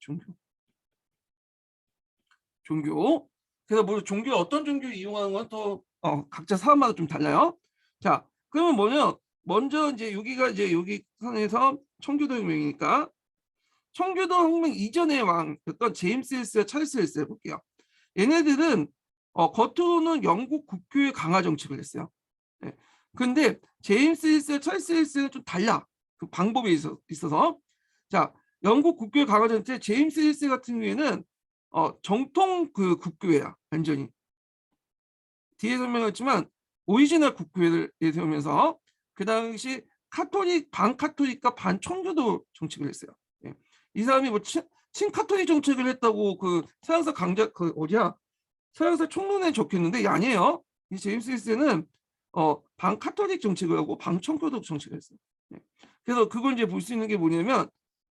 종교. 그래서 뭐 종교 어떤 종교를 이용하는 건 또 각자 사람마다 좀 달라요. 자, 그러면 뭐냐? 먼저 이제 여기가 이제 여기 선에서 청교도 혁명이니까 청교도 혁명 이전의 왕이었던 제임스 1세, 찰스 1세 볼게요. 얘네들은 겉으로는 영국 국교의 강화 정책을 했어요. 네. 근데 제임스 1세, 찰스 1세는 좀 달라. 그 방법에 있어서. 자, 영국 국교의 강화 정책 제임스 1세 같은 경우에는 정통 그 국교회야. 완전히. 뒤에 설명했지만 오리지널 국교회를 세우면서 그 당시 반카톨릭과 반청교도 정책을 했어요. 예. 이 사람이 뭐 친카톨릭 정책을 했다고 그 서양사 강자 서양사 총론에 적혔는데 이게 아니에요. 이 제임스 1세는 반카톨릭 정책을 하고 반청교도 정책을 했어요. 예. 그래서 그걸 이제 볼 수 있는 게 뭐냐면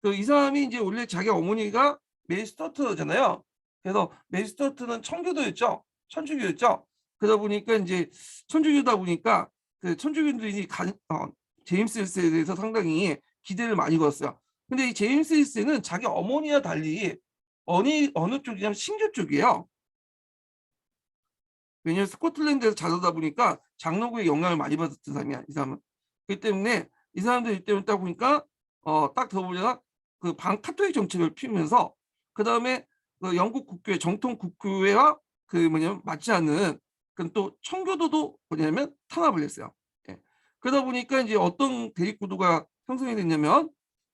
이 사람이 이제 원래 자기 어머니가 메리 스튜어트잖아요. 그래서 메리 스튜어트는 청교도였죠. 천주교였죠. 그러다 보니까 이제 천주교다 보니까 그 천주교인들이 제임스 1세에 대해서 상당히 기대를 많이 걸었어요. 근데 이 제임스 1세는 자기 어머니와 달리 어느 쪽이냐면 신교 쪽이에요. 왜냐하면 스코틀랜드에서 자라다 보니까 장로교의 영향을 많이 받았던 사람이야. 이 사람은. 그렇기 때문에 이 사람들 이때문에 딱 보니까 딱 들어보자 그 반카톨릭 정책을 피우면서 그 다음에 그 영국 국교회 정통 국교회와 그 뭐냐면 맞지 않는 또 청교도도 뭐냐면 탄압을 했어요. 예. 그러다 보니까 이제 어떤 대립 구도가 형성이 됐냐면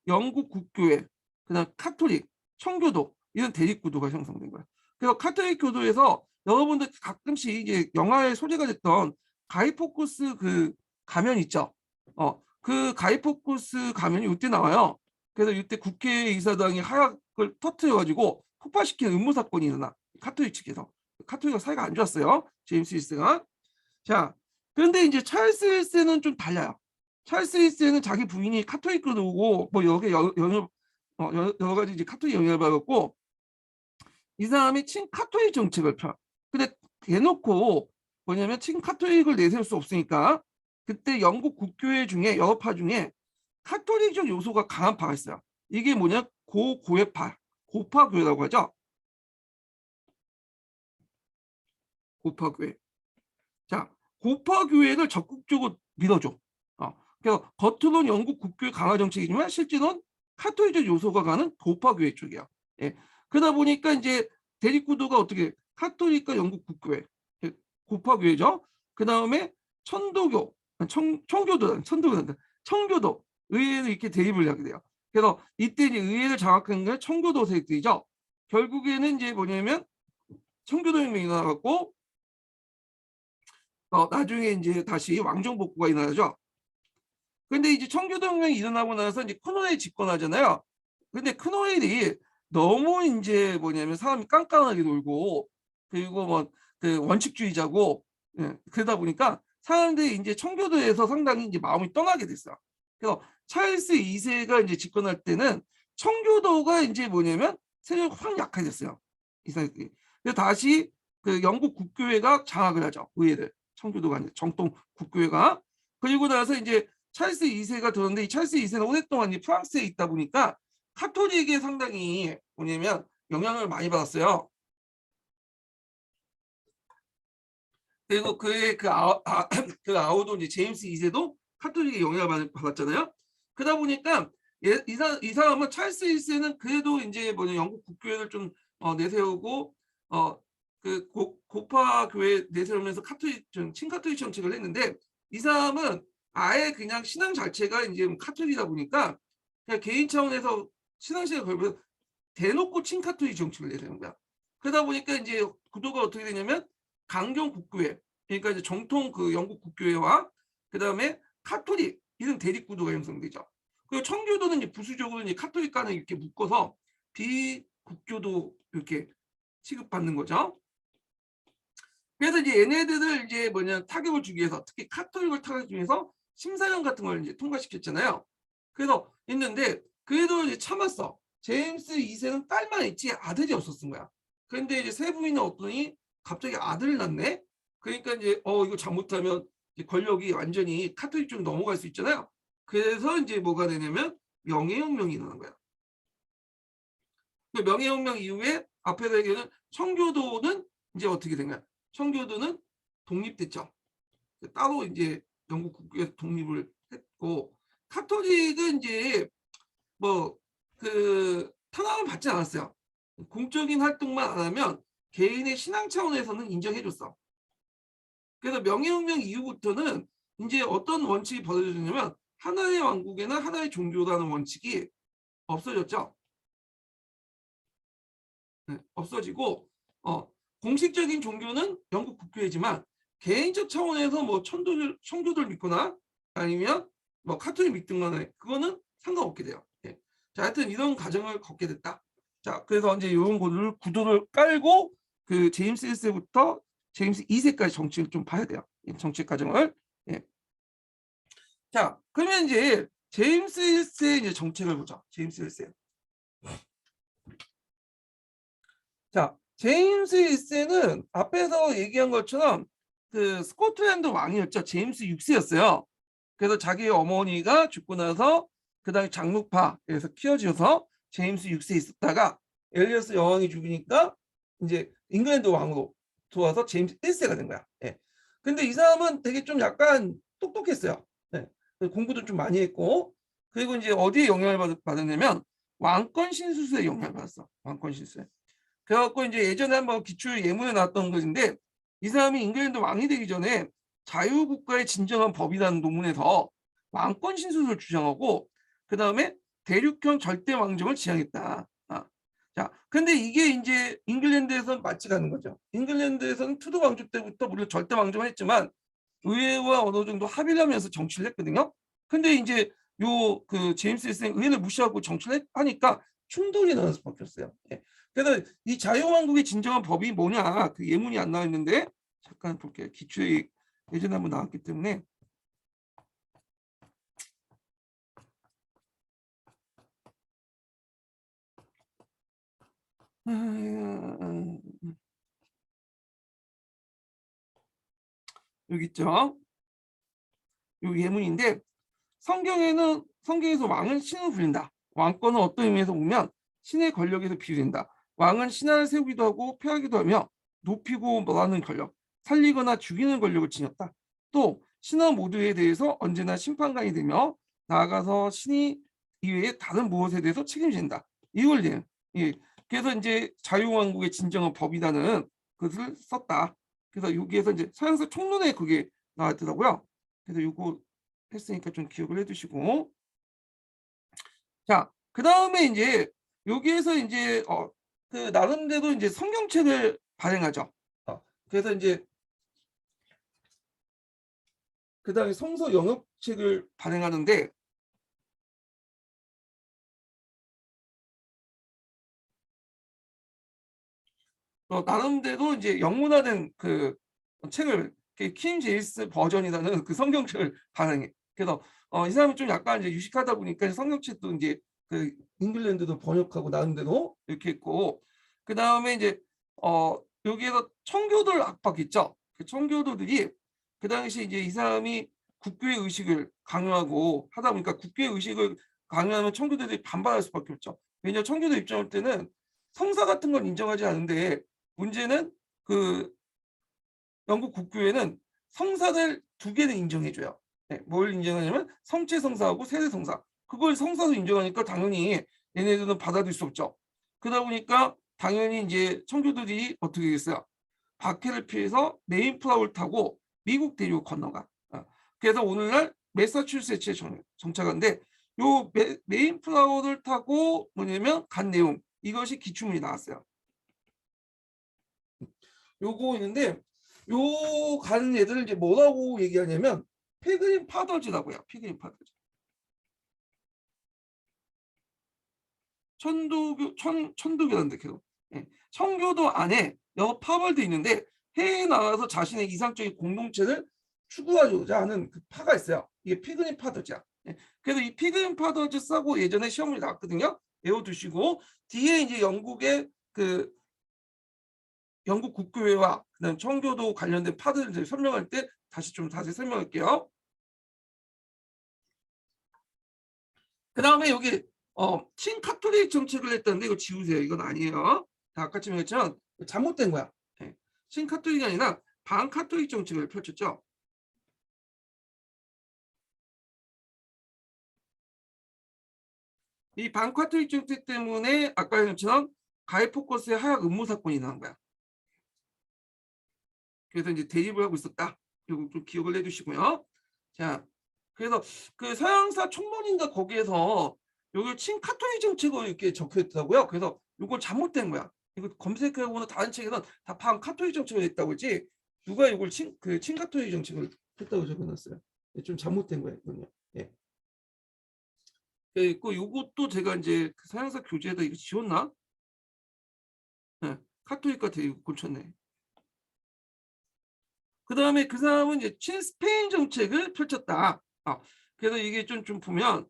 영국 국교회, 그다음 카톨릭, 청교도 이런 대립 구도가 형성된 거예요. 그래서 카톨릭 교도에서 여러분들 가끔씩 이게 영화에 소재가 됐던 가이포커스 그 가면 있죠. 그 가이포커스 가면이 이때 나와요. 그래서 이때 국회의사당이 하약을 터트려가지고 폭발시키는 음모 사건이 일어나. 카톨릭 측에서. 카톨릭과 사이가 안 좋았어요. 제임스 1세가. 자, 그런데 이제 찰스 1세는 좀 달라요. 찰스 1세는 자기 부인이 카톨릭으로 오고 뭐 여러 가지 이제 카톨릭 영향을 받았고 이 사람이 친카톨릭 정책을 펴. 근데 대놓고 뭐냐면 친카톨릭을 내세울 수 없으니까 그때 영국 국교회 중에 여러 파 중에 카톨릭적 요소가 강한 파가 있어요. 이게 뭐냐? 고고회파, 고파교회라고 하죠. 고파교회. 자, 고파교회를 적극적으로 밀어줘. 그래서 겉으로는 영국 국교회 강화 정책이지만 실제로는 카톨릭적 요소가 가는 고파교회 쪽이야. 예. 그러다 보니까 이제 대립구도가 어떻게 카톨릭과 영국 국교회, 고파교회죠. 그 다음에 청교도 의회를 이렇게 대립을 하게 돼요. 그래서 이때 이제 의회를 장악한 게 청교도 세력들이죠. 결국에는 이제 뭐냐면 청교도 혁명이 일어나고 나중에 이제 다시 왕정 복구가 일어나죠. 근데 이제 청교도 혁명이 일어나고 나서 이제 크노웰이 집권하잖아요. 근데 크노웰이 너무 이제 뭐냐면 사람이 깐깐하게 놀고 그리고 뭐 그 원칙주의자고, 예, 그러다 보니까 사람들이 이제 청교도에서 상당히 이제 마음이 떠나게 됐어요. 그래서 찰스 2세가 이제 집권할 때는 청교도가 이제 뭐냐면 세력이 확 약해졌어요. 이사회들이. 그래서 다시 그 영국 국교회가 장악을 하죠. 의회를. 청교도가 아니라 정통 국교회가. 그리고 나서 이제 찰스 2세가 들었는데 이 찰스 2세는 오랫동안 이제 프랑스에 있다 보니까 카톨릭에 상당히 뭐냐면 영향을 많이 받았어요. 그리고 그의 그 아우도 이제 제임스 2세도 카톨릭의 영향을 받았잖아요. 그러다 보니까 이 사람은 찰스 1세는 그래도 이제 뭐냐 영국 국교회를 좀 내세우고 그 고파 교회 내세우면서 카톨릭 친카톨릭 정책을 했는데 이 사람은 아예 그냥 신앙 자체가 이제 카톨릭이다 보니까 그냥 개인 차원에서 신앙심을 걸면서 대놓고 친카톨릭 정책을 내세운 거야. 그러다 보니까 이제 구도가 어떻게 되냐면 강경 국교회, 그러니까 이제 정통 그 영국 국교회와 그 다음에 카톨릭 이런 대립 구도가 형성되죠. 그리고 청교도는 이제 부수적으로 이제 카톨릭과는 이렇게 묶어서 비국교도 이렇게 취급받는 거죠. 그래서 이제 얘네들을 이제 뭐냐 타격을 주기 위해서 특히 카톨릭을 타격하기 위해서 심사령 같은 걸 이제 통과시켰잖아요. 그래서 있는데 그래도 이제 참았어. 제임스 2세는 딸만 있지 아들이 없었던 거야. 그런데 이제 세 부인은 어떠니 갑자기 아들을 낳네. 그러니까 이제 이거 잘못하면 이제 권력이 완전히 카톨릭 쪽으로 넘어갈 수 있잖아요. 그래서 이제 뭐가 되냐면 명예혁명이 일어난 거야. 명예혁명 이후에 앞에서 얘기하는 청교도는 이제 어떻게 된 거야? 청교도는 독립됐죠. 따로 이제 영국 국교에서 독립을 했고 카톨릭은 이제 뭐 그 탄압을 받지 않았어요. 공적인 활동만 안 하면 개인의 신앙 차원에서는 인정해줬어. 그래서 명예혁명 이후부터는 이제 어떤 원칙이 벌어졌냐면 하나의 왕국에는 하나의 종교라는 원칙이 없어졌죠. 네, 없어지고 공식적인 종교는 영국 국교회지만 개인적 차원에서 뭐 청교도를 믿거나 아니면 뭐 카톨릭 믿거나 그거는 상관없게 돼요. 예. 자, 하여튼 이런 과정을 걷게 됐다. 자, 그래서 이제 이런 구도를 깔고 그 제임스 1세부터 제임스 2세까지 정치를 좀 봐야 돼요. 정치 과정을. 예. 자, 그러면 이제 제임스 1세 이제 정책을 보자. 제임스 1세. 자, 제임스 1세는 앞에서 얘기한 것처럼 그 스코틀랜드 왕이었죠. 제임스 6세였어요. 그래서 자기 어머니가 죽고 나서 그 다음에 장르파에서 키워져서 제임스 6세에 있었다가 엘리어스 여왕이 죽으니까 이제 잉글랜드 왕으로 들어와서 제임스 1세가 된 거야. 예. 근데 이 사람은 되게 좀 약간 똑똑했어요. 예. 공부도 좀 많이 했고 그리고 이제 어디에 영향을 받았냐면 왕권 신수술에 영향을 받았어. 왕권 신수에. 그래갖고 이제 예전에 한번 기출 예문에 나왔던 것인데 이 사람이 잉글랜드 왕이 되기 전에 자유국가의 진정한 법이라는 논문에서 왕권 신수를 주장하고 그 다음에 대륙형 절대 왕정을 지향했다. 자, 근데 이게 이제 잉글랜드에서는 맞지가 않는 거죠. 잉글랜드에서는 투드 왕조 때부터 물론 절대 왕정을 했지만 의회와 어느 정도 합의를 하면서 정치를 했거든요. 근데 이제 요 그 제임스 1세는 의회를 무시하고 정치를 하니까 충돌이 나는 수밖에 없어요. 예. 그래서 이 자유왕국의 진정한 법이 뭐냐 그 예문이 안 나와 있는데 잠깐 볼게요. 기초에 예전에 한번 나왔기 때문에 여기 있죠. 요 예문인데 성경에서 왕은 신을 부린다. 왕권은 어떤 의미에서 보면 신의 권력에서 비유된다. 왕은 신하를 세우기도 하고 폐하기도 하며 높이고 몰아는 권력, 살리거나 죽이는 권력을 지녔다. 또 신하 모두에 대해서 언제나 심판관이 되며 나아가서 신이 이외에 다른 무엇에 대해서 책임진다. 이걸 예. 그래서 이제 자유왕국의 진정한 법이라는 것을 썼다. 그래서 여기에서 이제 서양사 총론에 그게 나왔더라고요. 그래서 이거 했으니까 좀 기억을 해두시고 자, 그 다음에 이제 여기에서 이제 그 나름대로 이제 성경책을 발행하죠. 그래서 이제 그 다음에 성서 영역책을 발행하는데 나름대로 이제 영문화된 그 책을 킹 제임스 버전이라는 그 성경책을 반응해. 그래서 이 사람이 좀 약간 이제 유식하다 보니까 성경책도 이제 그 잉글랜드도 번역하고 나름대로 이렇게 있고, 그 다음에 이제 여기에서 청교도를 압박했죠. 그 청교도들이 그 당시 이제 이 사람이 국교의 의식을 강요하고 하다 보니까 국교의 의식을 강요하면 청교도들이 반발할 수밖에 없죠. 왜냐하면 청교도 입장일 때는 성사 같은 건 인정하지 않은데, 문제는 그 영국 국교회는 성사를 두 개는 인정해줘요. 네, 뭘 인정하냐면 성체 성사하고 세대 성사. 그걸 성사로 인정하니까 당연히 얘네들은 받아들일 수 없죠. 그러다 보니까 당연히 이제 청교도들이 어떻게 됐어요? 박해를 피해서 메인플라워를 타고 미국 대륙 건너가. 그래서 오늘날 매사추세츠에 정착한데, 요 메인플라워를 타고 뭐냐면 간 내용, 이것이 기출문이 나왔어요. 요거 있는데, 요 가는 애들을 이제 뭐라고 얘기하냐면 피그림 파더즈라고요. 피그림 파더즈. 천도교란데 계속. 예. 청교도 안에 여러 파벌도 있는데 해외에 나가서 자신의 이상적인 공동체를 추구하고자 하는 그 파가 있어요. 이게 피그림 파더즈야. 예. 그래서 이 피그림 파더즈 싸고 예전에 시험을 나왔거든요. 외워두시고, 뒤에 이제 영국의 그 영국 국교회와 그다음 청교도 관련된 파들을 설명할 때 다시 설명할게요. 그 다음에 여기 친카톨릭 정책을 했다는데 이거 지우세요. 이건 아니에요. 아까쯤 했지만 잘못된 거야. 네. 친카톨릭이 아니라 반카톨릭 정책을 펼쳤죠. 이 반카톨릭 정책 때문에 아까 했처럼 가이 포커스의 하약 음모 사건이 나온 거야. 그래서 이제 대립을 하고 있었다. 이거 좀 기억을 해두시고요. 자, 그래서 그 서양사 총론인가 거기에서 여기 친카톨릭 정책으로 이렇게 적혀 있더라고요. 그래서 이걸 잘못된 거야. 이거 검색해보면 다른 책에는 다 반카톨릭 정책을 했다고 했지, 누가 이걸 친카톨릭 정책을 했다고 적어놨어요. 좀 잘못된 거예요, 이건요. 예. 있고 이것도 제가 이제 그 서양사 교재에다 이거 지웠나? 예. 카톨릭과 대립 고쳤네. 그 다음에 그 사람은 이제 친스페인 정책을 펼쳤다. 그래서 이게 좀 보면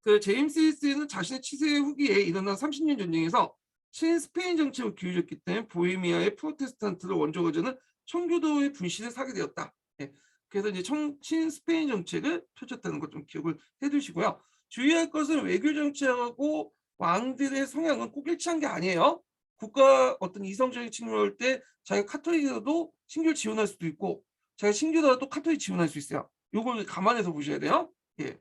그 제임스 히스는 자신의 치세 후기에 일어난 30년 전쟁에서 친스페인 정책을 기울였기 때문에 보헤미아의 프로테스탄트를 원조가 되는 청교도의 분신을 사게 되었다. 예. 그래서 이제 친스페인 정책을 펼쳤다는 것 좀 기억을 해두시고요. 주의할 것은 외교 정책하고 왕들의 성향은 꼭 일치한 게 아니에요. 국가 어떤 이성적인 측면일 때 자기가 카톨릭이라도 신교를 지원할 수도 있고, 자기가 신교라도 카톨릭 지원할 수 있어요. 이걸 감안해서 보셔야 돼요. 예.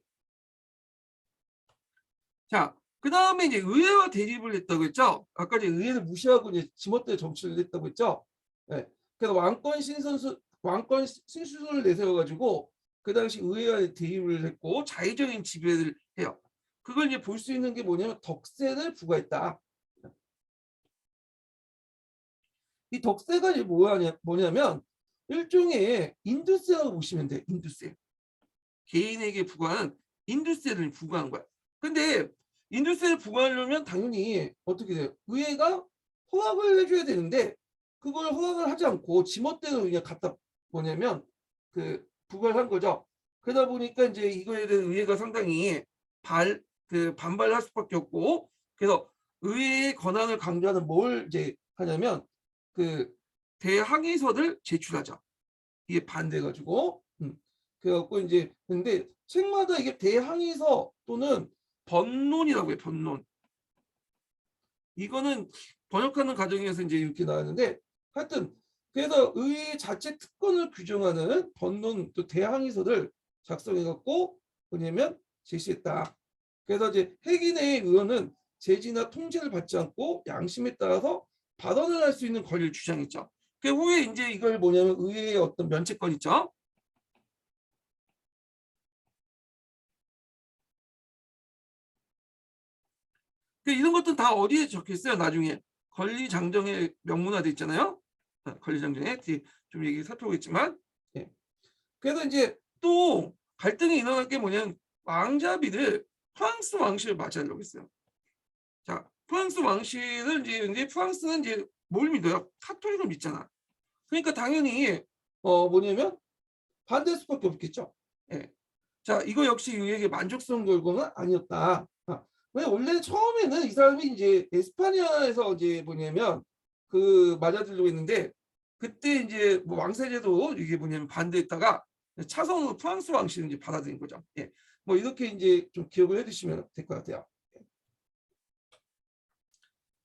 자, 그 다음에 이제 의회와 대립을 했다고 했죠. 아까 이제 의회를 무시하고 이제 지멋대로 정치를 했다고 했죠. 예. 그래서 왕권 신수를 내세워가지고 그 당시 의회와 대립을 했고 자의적인 지배를 해요. 그걸 이제 볼 수 있는 게 뭐냐면 덕세를 부과했다. 이 덕세가 이제 뭐냐면 일종의 인두세라고 보시면 돼. 인두세. 개인에게 부과하는 인두세를 부과한 거야. 근데 인두세를 부과하려면 당연히 어떻게 돼요? 의회가 허락을 해줘야 되는데 그걸 허락을 하지 않고 지멋대로 그냥 갖다 뭐냐면 그 부과를 한 거죠. 그러다 보니까 이제 이거에 대한 의회가 상당히 반발할 수밖에 없고, 그래서 의회의 권한을 강조하는 뭘 이제 하냐면 그 대항의서를 제출하자. 이게 반대가지고. 그래갖고 이제 근데 책마다 이게 대항의서 또는 번론이라고 해요. 번론. 이거는 번역하는 과정에서 이제 이렇게 나왔는데, 하여튼 그래서 의회 자체 특권을 규정하는 번론 또 대항의서를 작성해갖고 뭐냐면 제시했다. 그래서 이제 핵인의 의원은 제지나 통제를 받지 않고 양심에 따라서 발언을 할 수 있는 권리를 주장했죠. 그 후에 이제 이걸 뭐냐면 의회의 어떤 면책권 있죠. 이런 것들은 다 어디에 적혀 있어요? 나중에 권리장정에 명문화돼 있잖아요. 권리장정에 좀 얘기 살펴보겠지만, 예. 그래서 이제 또 갈등이 일어날 게 뭐냐면 왕자비를 프랑스 왕실을 맞이하려고 했어요. 자, 프랑스 왕실은 이제 프랑스는 이제 뭘 믿어요? 카톨릭을 믿잖아. 그러니까 당연히 뭐냐면 반대할 수밖에 없겠죠. 예. 자, 이거 역시 의에게 만족스러운 결과는 아니었다. 왜 원래 처음에는 이 사람이 이제 에스파냐에서 이제 뭐냐면 그 맞아들려고 했는데 그때 이제 뭐 왕세제도 이게 뭐냐면 반대했다가 차선으로 프랑스 왕실을 이제 받아들인 거죠. 예. 뭐 이렇게 이제 좀 기억을 해두시면 될 것 같아요.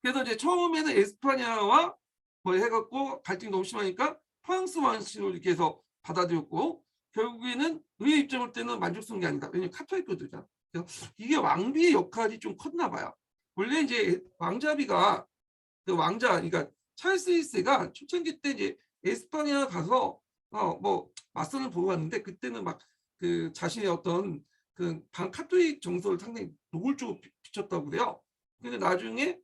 그래서 이제 처음에는 에스파냐와 뭐 해갖고 갈등이 너무 심하니까 프랑스 왕실을 이렇게 해서 받아들였고 결국에는 의회 입장 볼 때는 만족스러운 게 아니다. 왜냐면 카톨릭거든요. 그래서 이게 왕비의 역할이 좀 컸나 봐요. 원래 이제 왕자비가 그 왕자 그러니까 찰스 1세가 초창기 때 이제 에스파냐 가서 뭐 맞선을 보고 왔는데 그때는 막 그 자신의 어떤 그 반카톨릭 정서를 상당히 노골적으로 비쳤다고 그래요. 근데 나중에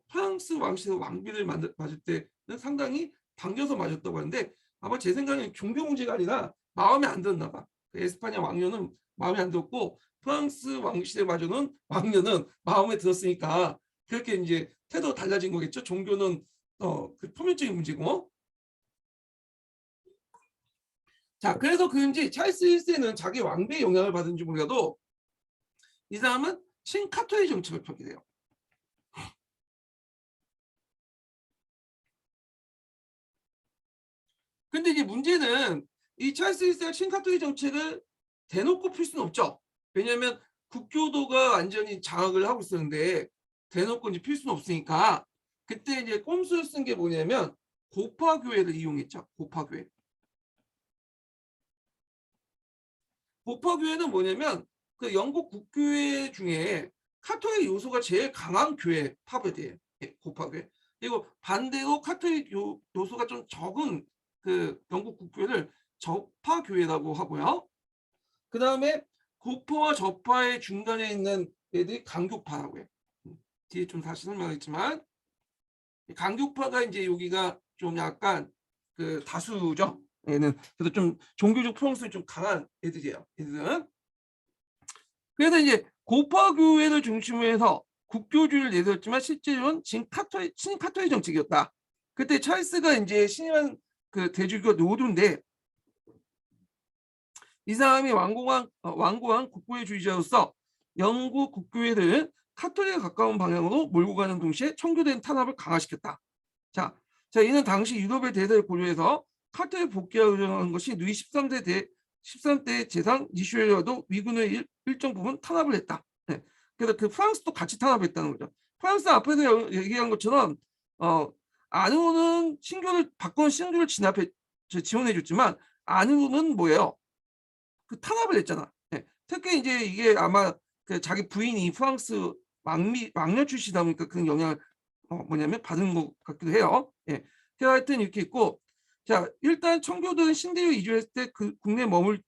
프랑스 왕실의 왕비를 맞을 때는 상당히 반겨서 맞았다고 하는데 아마 제 생각에는 종교 문제가 아니라 마음에 안 들었나 봐. 그 에스파냐 왕녀는 마음에 안 들었고 프랑스 왕실의 마저는 왕녀는 마음에 들었으니까 그렇게 이제 태도가 달라진 거겠죠. 종교는 그 표면적인 문제고. 자, 그래서 그런지 찰스 1세는 자기 왕비의 영향을 받은지 몰라도 이 사람은 친카톨릭 정책을 펴게 돼요. 근데 이제 문제는 이 찰스 1세가 친카톨릭 정책을 대놓고 필 수는 없죠. 왜냐하면 국교도가 완전히 장악을 하고 있었는데 대놓고 이제 필 수는 없으니까 그때 이제 꼼수를 쓴 게 뭐냐면 고파교회를 이용했죠. 고파교회. 고파교회는 뭐냐면 그 영국 국교회 중에 카톨릭 요소가 제일 강한 교회 파베드예요. 고파교회. 그리고 반대로 카톨릭 요소가 좀 적은 그 영국 국교회를 저파교회라고 하고요. 그 다음에 고파와 저파의 중간에 있는 애들이 강교파라고 해요. 뒤에 좀 다시 설명하겠지만 강교파가 이제 여기가 좀 약간 그 다수죠. 얘는 그래서 좀 종교적 포용성이 좀 강한 애들이에요. 애들은. 그래서 이제 고파교회를 중심으로 해서 국교주의를 내세웠지만 실제로는 친카톨릭 정책이었다. 그때 찰스가 이제 신임한 그 대주교가 노두인데 이 사람이 완고한 국교회주의자로서 영국 국교회를 카톨릭에 가까운 방향으로 몰고 가는 동시에 청교도의 탄압을 강화시켰다. 자, 이는 당시 유럽의 대세를 고려해서 카톨릭 복귀를 의존한 것이 루이 13대 재상 니슈에라도 위군의 일정 부분 탄압을 했다. 네. 그래서 그 프랑스도 같이 탄압했다는 거죠. 프랑스 앞에서 얘기한 것처럼 안으로는 바꿔온 신교를 지원해줬지만 안으로는 뭐예요? 그 탄압을 했잖아. 네. 특히 이제 이게 아마 그 자기 부인이 프랑스 왕녀 출신이다 보니까 그런 영향을 뭐냐면 받은 것 같기도 해요. 예. 하여튼 이렇게 있고, 자 일단 청교도는 신대륙 이주했을 때 그 국내에 머문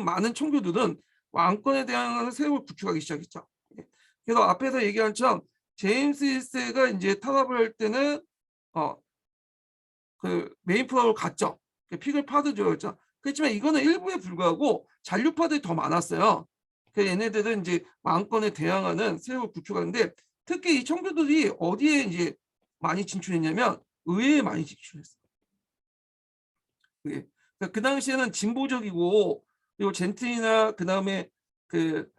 많은 청교도들은 왕권에 대한 세력을 구축하기 시작했죠. 예. 그래서 앞에서 얘기한 것처럼 제임스 1세가 이제 탄압을 할 때는 그 메인프라로 갔죠. 픽을 파드죠. 그렇지만 이거는 일부에 불과하고 잔류파들이 더 많았어요. 그 얘네들은 이제 왕권에 대항하는 세력을 구축하는데 특히 이 청교도들이 어디에 이제 많이 진출했냐면 의회에 많이 진출했어요. 예. 그 당시에는 진보적이고 그리고 젠틀이나 그 다음에 그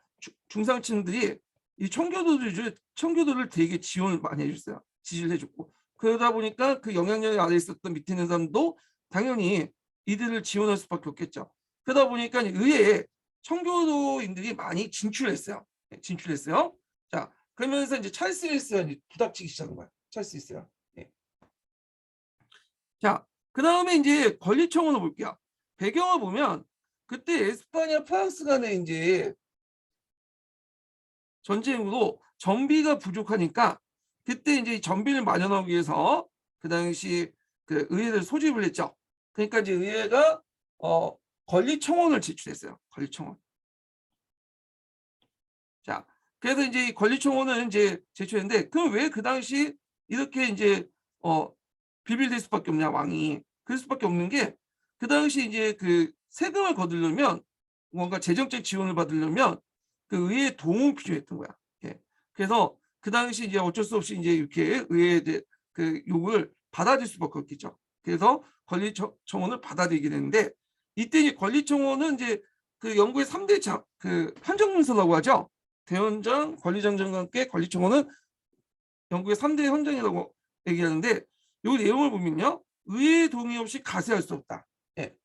중상층들이 이 청교도를 되게 지원을 많이 해줬어요. 지지를 해줬고 그러다 보니까 그 영향력 아래 있었던 밑에 있는 사람도 당연히 이들을 지원할 수밖에 없겠죠. 그러다 보니까 의회에 청교도인들이 많이 진출했어요. 진출했어요. 자, 그러면서 이제 찰스 1세가 부닥치기 시작한 거야. 찰스 1세가. 네. 자, 그 다음에 이제 권리청원을 볼게요. 배경을 보면 그때 에스파냐 프랑스 간에 이제 전쟁으로 전비가 부족하니까 그때 이제 전비를 마련하기 위해서 그 당시 그 의회를 소집을 했죠. 그러니까 이제 의회가 권리청원을 제출했어요. 권리청원. 자, 그래서 이제 권리청원을 이제 제출했는데 그럼 왜 그 당시 이렇게 이제 비빌될 수밖에 없냐 왕이 그럴 수밖에 없는 게 그 당시 이제 그 세금을 거두려면 뭔가 재정적 지원을 받으려면 그 의회의 도움이 필요했던 거야. 예. 그래서 그 당시 이제 어쩔 수 없이 이제 이렇게 의회에 그 요구를 받아들일 수밖에 없겠죠. 그래서 권리청원을 받아들이게 되는데 이때 이제 권리청원은 이제 그 영국의 3대 그 헌정문서라고 하죠. 대헌장, 권리정정과 함께 권리청원은 영국의 3대 헌정이라고 얘기하는데 이 내용을 보면요. 의회 동의 없이 가세할 수 없다. 예.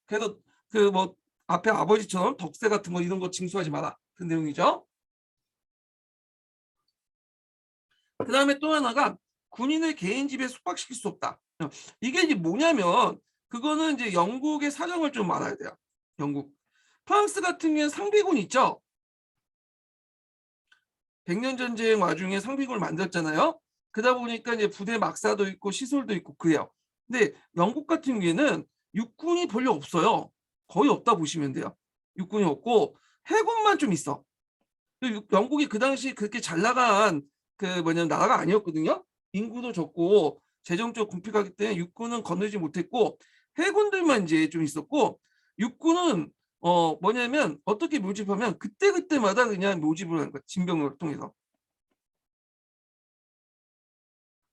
그래서 그 뭐 앞에 아버지처럼 덕세 같은 거 이런 거 징수하지 마라. 그 내용이죠. 그 다음에 또 하나가 군인을 개인 집에 숙박시킬 수 없다. 이게 이제 뭐냐면 그거는 이제 영국의 사정을 좀 알아야 돼요. 영국. 프랑스 같은 경우는 상비군 있죠. 백년 전쟁 와중에 상비군을 만들었잖아요. 그러다 보니까 이제 부대 막사도 있고 시설도 있고 그래요. 근데 영국 같은 경우에는 육군이 별로 없어요. 거의 없다 보시면 돼요. 육군이 없고 해군만 좀 있어. 영국이 그 당시 그렇게 잘 나간 그 뭐냐면 나라가 아니었거든요. 인구도 적고 재정적 궁핍하기 때문에 육군은 건너지 못했고 해군들만 이제 좀 있었고 육군은 뭐냐면 어떻게 모집하면 그때그때마다 그냥 모집을 하는 거야. 징병을 통해서.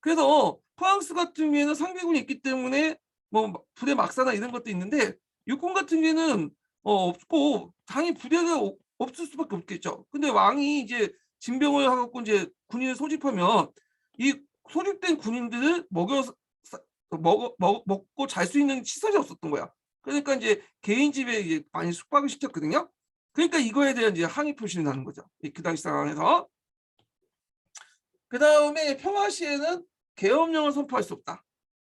그래서 프랑스 같은 경우에는 상비군이 있기 때문에 뭐 부대 막사나 이런 것도 있는데 육군 같은 경우에는 없고 당연히 부대가 없을 수밖에 없겠죠. 근데 왕이 이제 징병을 하고 이제 군인을 소집하면 이 소집된 군인들을 먹고 잘 수 있는 시설이 없었던 거야. 그러니까 이제 개인 집에 이제 많이 숙박을 시켰거든요. 그러니까 이거에 대한 이제 항의 표시를 하는 거죠. 그 당시 상황에서. 그 다음에 평화 시에는 계엄령을 선포할 수 없다.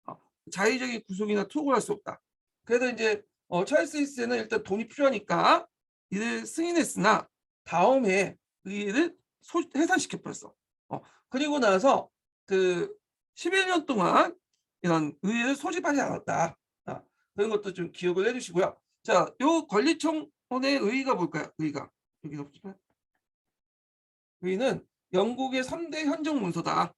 어, 자의적인 구속이나 투고를 할 수 없다. 그래서 이제 찰스 1세는 일단 돈이 필요하니까 이를 승인했으나 다음에 이를 해산시켜 버렸어. 그리고 나서 그 11년 동안 이런 의회를 소집하지 않았다. 그런 것도 좀 기억을 해주시고요. 자, 요 권리청원의 의의가 뭘까요? 의의가 여기 없지만 의의는 영국의 3대 헌정 문서다.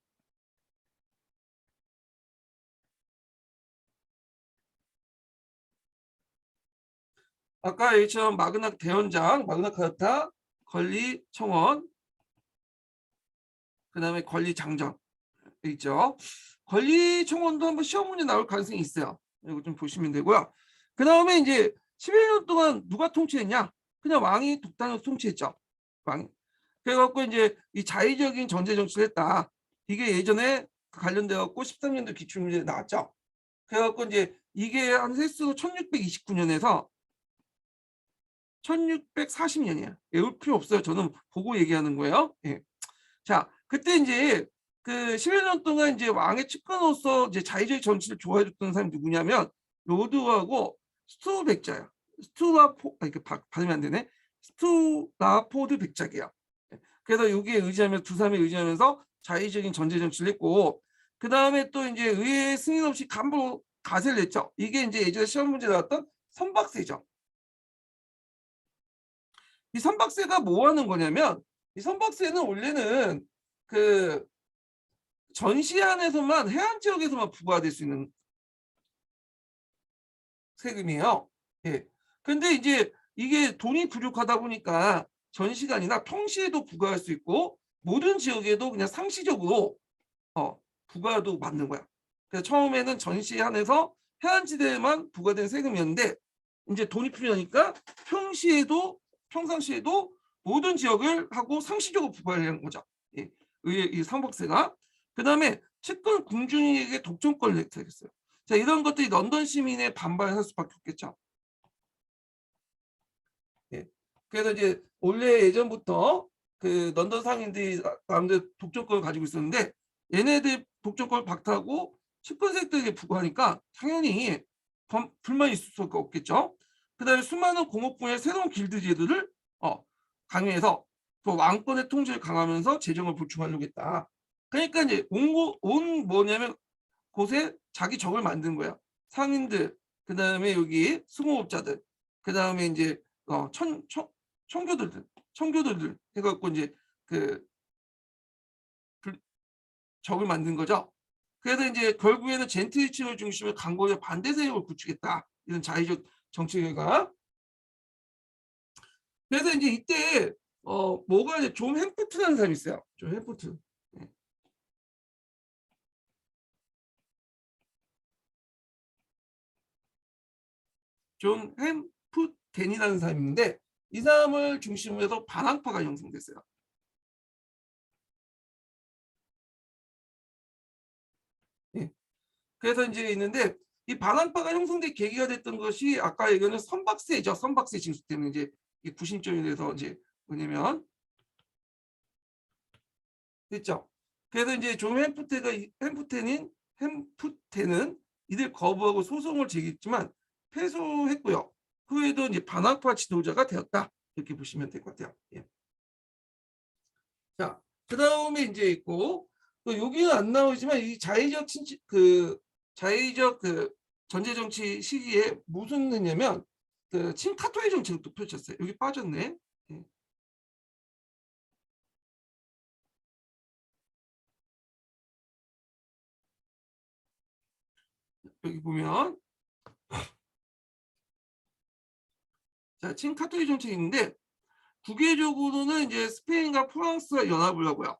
아까 얘기처럼 마그나 대헌장, 마그나 카타, 권리청원, 그다음에 권리장전 있죠. 권리청원도 한번 시험 문제 나올 가능성이 있어요. 이거 좀 보시면 되고요. 그다음에 이제 11년 동안 누가 통치했냐? 그냥 왕이 독단으로 통치했죠. 왕이. 그래갖고 이제 이 자의적인 전제 정치를 했다. 이게 예전에 관련돼 갖고 13년도 기출문제 나왔죠. 그래갖고 이제 이게 한 횟수로 1629년에서 1640년이야. 외울 필요 없어요. 저는 보고 얘기하는 거예요. 예. 자, 그때 이제 그 11년 동안 이제 왕의 측근으로서 이제 자의적인 정치를 좋아해줬던 사람이 누구냐면 로드하고 스투백자야. 스투라포, 아니 그 발음이 안 되네. 스투라포드 백작이야. 그래서 여기에 의지하면 두 사람에 의지하면서 자의적인 전제 정치를 했고 그 다음에 또 이제 의회 승인 없이 간부 가세를 냈죠. 이게 이제 예전에 시험 문제 나왔던 선박세죠. 이 선박세가 뭐 하는 거냐면 이 선박세는 원래는 그 전시안에서만 해안 지역에서만 부과될 수 있는 세금이에요. 예. 근데 이제 이게 돈이 부족하다 보니까 전시가 아니라 평시에도 부과할 수 있고 모든 지역에도 그냥 상시적으로 부과도 맞는 거야. 그래서 처음에는 전시안에서 해안지대에만 부과된 세금이었는데 이제 돈이 필요하니까 평상시에도 모든 지역을 하고 상시적으로 부과하려는 거죠. 예. 이 상박세가. 그다음에 채권 공주에게 독점권을 획득했어요. 자, 이런 것들이 런던 시민의 반발할 수밖에 없겠죠. 예. 그래서 이제 원래 예전부터 그 런던 상인들이 남들 독점권을 가지고 있었는데 얘네들 독점권을 박탈하고 채권세력들에게 부과하니까 당연히 불만이 있을 수가 없겠죠. 그다음에 수많은 공업 분야의 새로운 길드 제도를 강요해서 또 왕권의 통제를 강화하면서 재정을 보충하려고 했다. 그러니까 이제 온 뭐냐면 곳에 자기 적을 만든 거야. 상인들, 그다음에 여기 승호업자들, 그다음에 이제 청교도들 해갖고 이제 그 적을 만든 거죠. 그래서 이제 결국에는 젠틀리층을 중심으로 강국의 반대 세력을 구축했다. 이런 자의적 정치 결과. 그래서 이제 이때 뭐가 이제 존 햄프트라는 사람이 있어요. 존 햄프트. 네. 존 햄프텐이라는 사람인데 이 사람을 중심으로 해서 반항파가 형성됐어요. 예. 그래서 이제 있는데 이 반항파가 형성된 계기가 됐던 것이 아까 얘기하는 선박세죠. 선박세 징수 때문에 이제 이 구심점이 돼서 이제 뭐냐면 됐죠. 그래서 이제 존 햄프텐은 이들 거부하고 소송을 제기했지만 패소했고요. 그 후에도 이제 반항파 지도자가 되었다. 이렇게 보시면 될 것 같아요. 예. 자, 그 다음에 이제 있고 또 여기는 안 나오지만 이 자의적 그 전제 정치 시기에 무슨 했냐면 그 친카토의 정책을 또 펼쳤어요. 여기 빠졌네. 예. 여기 보면 자, 친카토의 정책이 있는데 국외적으로는 이제 스페인과 프랑스가 연합을 하고요.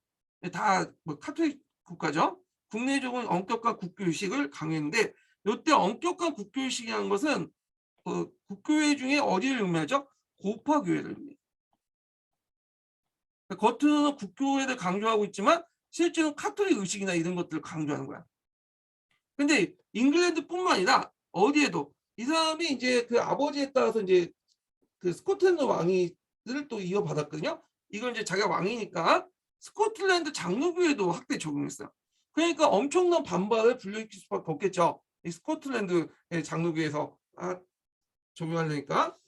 다 뭐 카톨릭 국가죠. 국내적으로는 엄격한 국교의식을 강요했는데 이때 엄격한 국교의식이라는 것은 국교회 중에 어디를 의미하죠? 고파교회를 의미해요. 겉으로는 국교회를 강조하고 있지만 실제로 카톨릭 의식이나 이런 것들을 강조하는 거야. 근데 잉글랜드뿐만 아니라 어디에도 이 사람이 이제 그 아버지에 따라서 이제 그 스코틀랜드 왕위를 또 이어받았거든요. 이건 이제 자기가 왕이니까 스코틀랜드 장로교회도 학대 적용했어요. 그러니까 엄청난 반발을 불러일으킬 수밖에 없겠죠. 이 스코틀랜드 장로교회에서 적용하려니까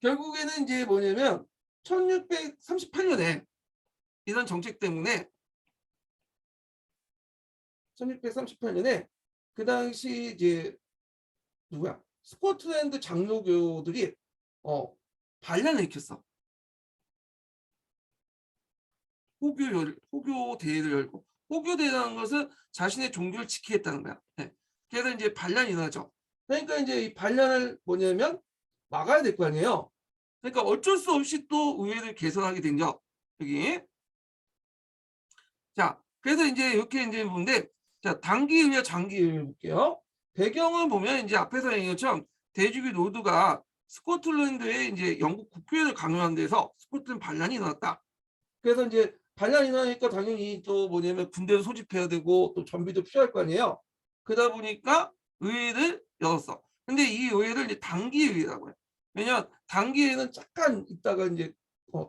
결국에는 이제 뭐냐면 1638년에 이런 정책 때문에 1638년에 그 당시 이제 누구야? 스코틀랜드 장로교들이 반란을 일으켰어. 호교 대회를 열고 호교 대회라는 것은 자신의 종교를 지키겠다는 거야. 네. 그래서 이제 반란이 일어나죠. 그러니까 이제 이 반란을 뭐냐면 막아야 될 거 아니에요. 그러니까 어쩔 수 없이 또 의회를 개선하게 된죠. 여기. 자, 그래서 이제 이렇게 이제 보는데 자, 단기의회, 장기의회 볼게요. 배경을 보면 이제 앞에서 얘기한 것처럼 대주교 노드가 스코틀랜드에 이제 영국 국교회를 강요한 데서 스코틀랜드 반란이 일어났다. 그래서 이제 반란이 일어나니까 당연히 또 뭐냐면 군대를 소집해야 되고 또 전비도 필요할 거 아니에요. 그러다 보니까 의회를 열었어. 근데 이 의회를 이제 단기의회라고 해요. 왜냐면 단기회는 잠깐 있다가 이제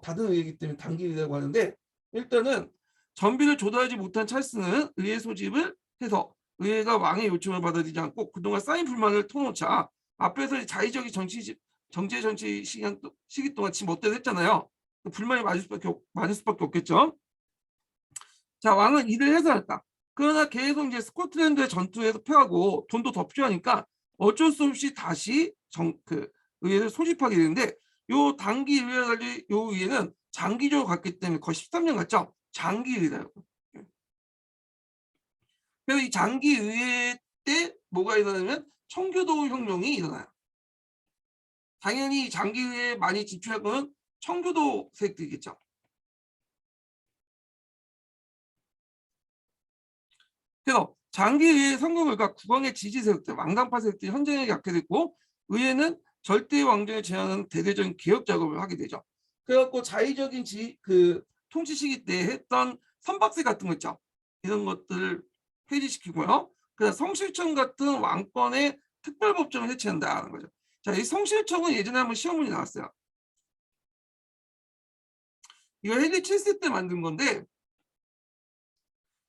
닫은 의회이기 때문에 단기회라고 하는데 일단은 전비를 조달하지 못한 찰스는 의회 소집을 해서 의회가 왕의 요청을 받아들이지 않고 그동안 쌓인 불만을 터놓자 앞에서 자의적인 정제 정치 시기 동안 지 멋대로 했잖아요. 불만이 많을 수밖에 없겠죠. 자, 왕은 이를 해소했다. 그러나 계속 이제 스코틀랜드의 전투에서 패하고 돈도 더 필요하니까 어쩔 수 없이 다시 의회를 소집하게 되는데 요 단기 의회와 달리 요 의회는 장기적으로 갔기 때문에 거의 13년 갔죠. 장기 의회다. 그래서 이 장기 의회 때 뭐가 일어나냐면 청교도 혁명이 일어나요. 당연히 장기 의회에 많이 집중할 거는 청교도 세력들이겠죠. 그래서 장기 의회 선거 결과 국왕의 지지 세력들, 왕당파 세력들이 헌정에 약해졌고 의회는 절대 왕정을 제한하는 대대적인 개혁 작업을 하게 되죠. 그래갖고 자의적인 통치 시기 때 했던 선박세 같은 거 있죠. 이런 것들을 폐지시키고요. 그래서 성실청 같은 왕권의 특별법정을 해체한다는 거죠. 자, 이 성실청은 예전에 한번 시험문이 나왔어요. 이거 헨리 7세 때 만든 건데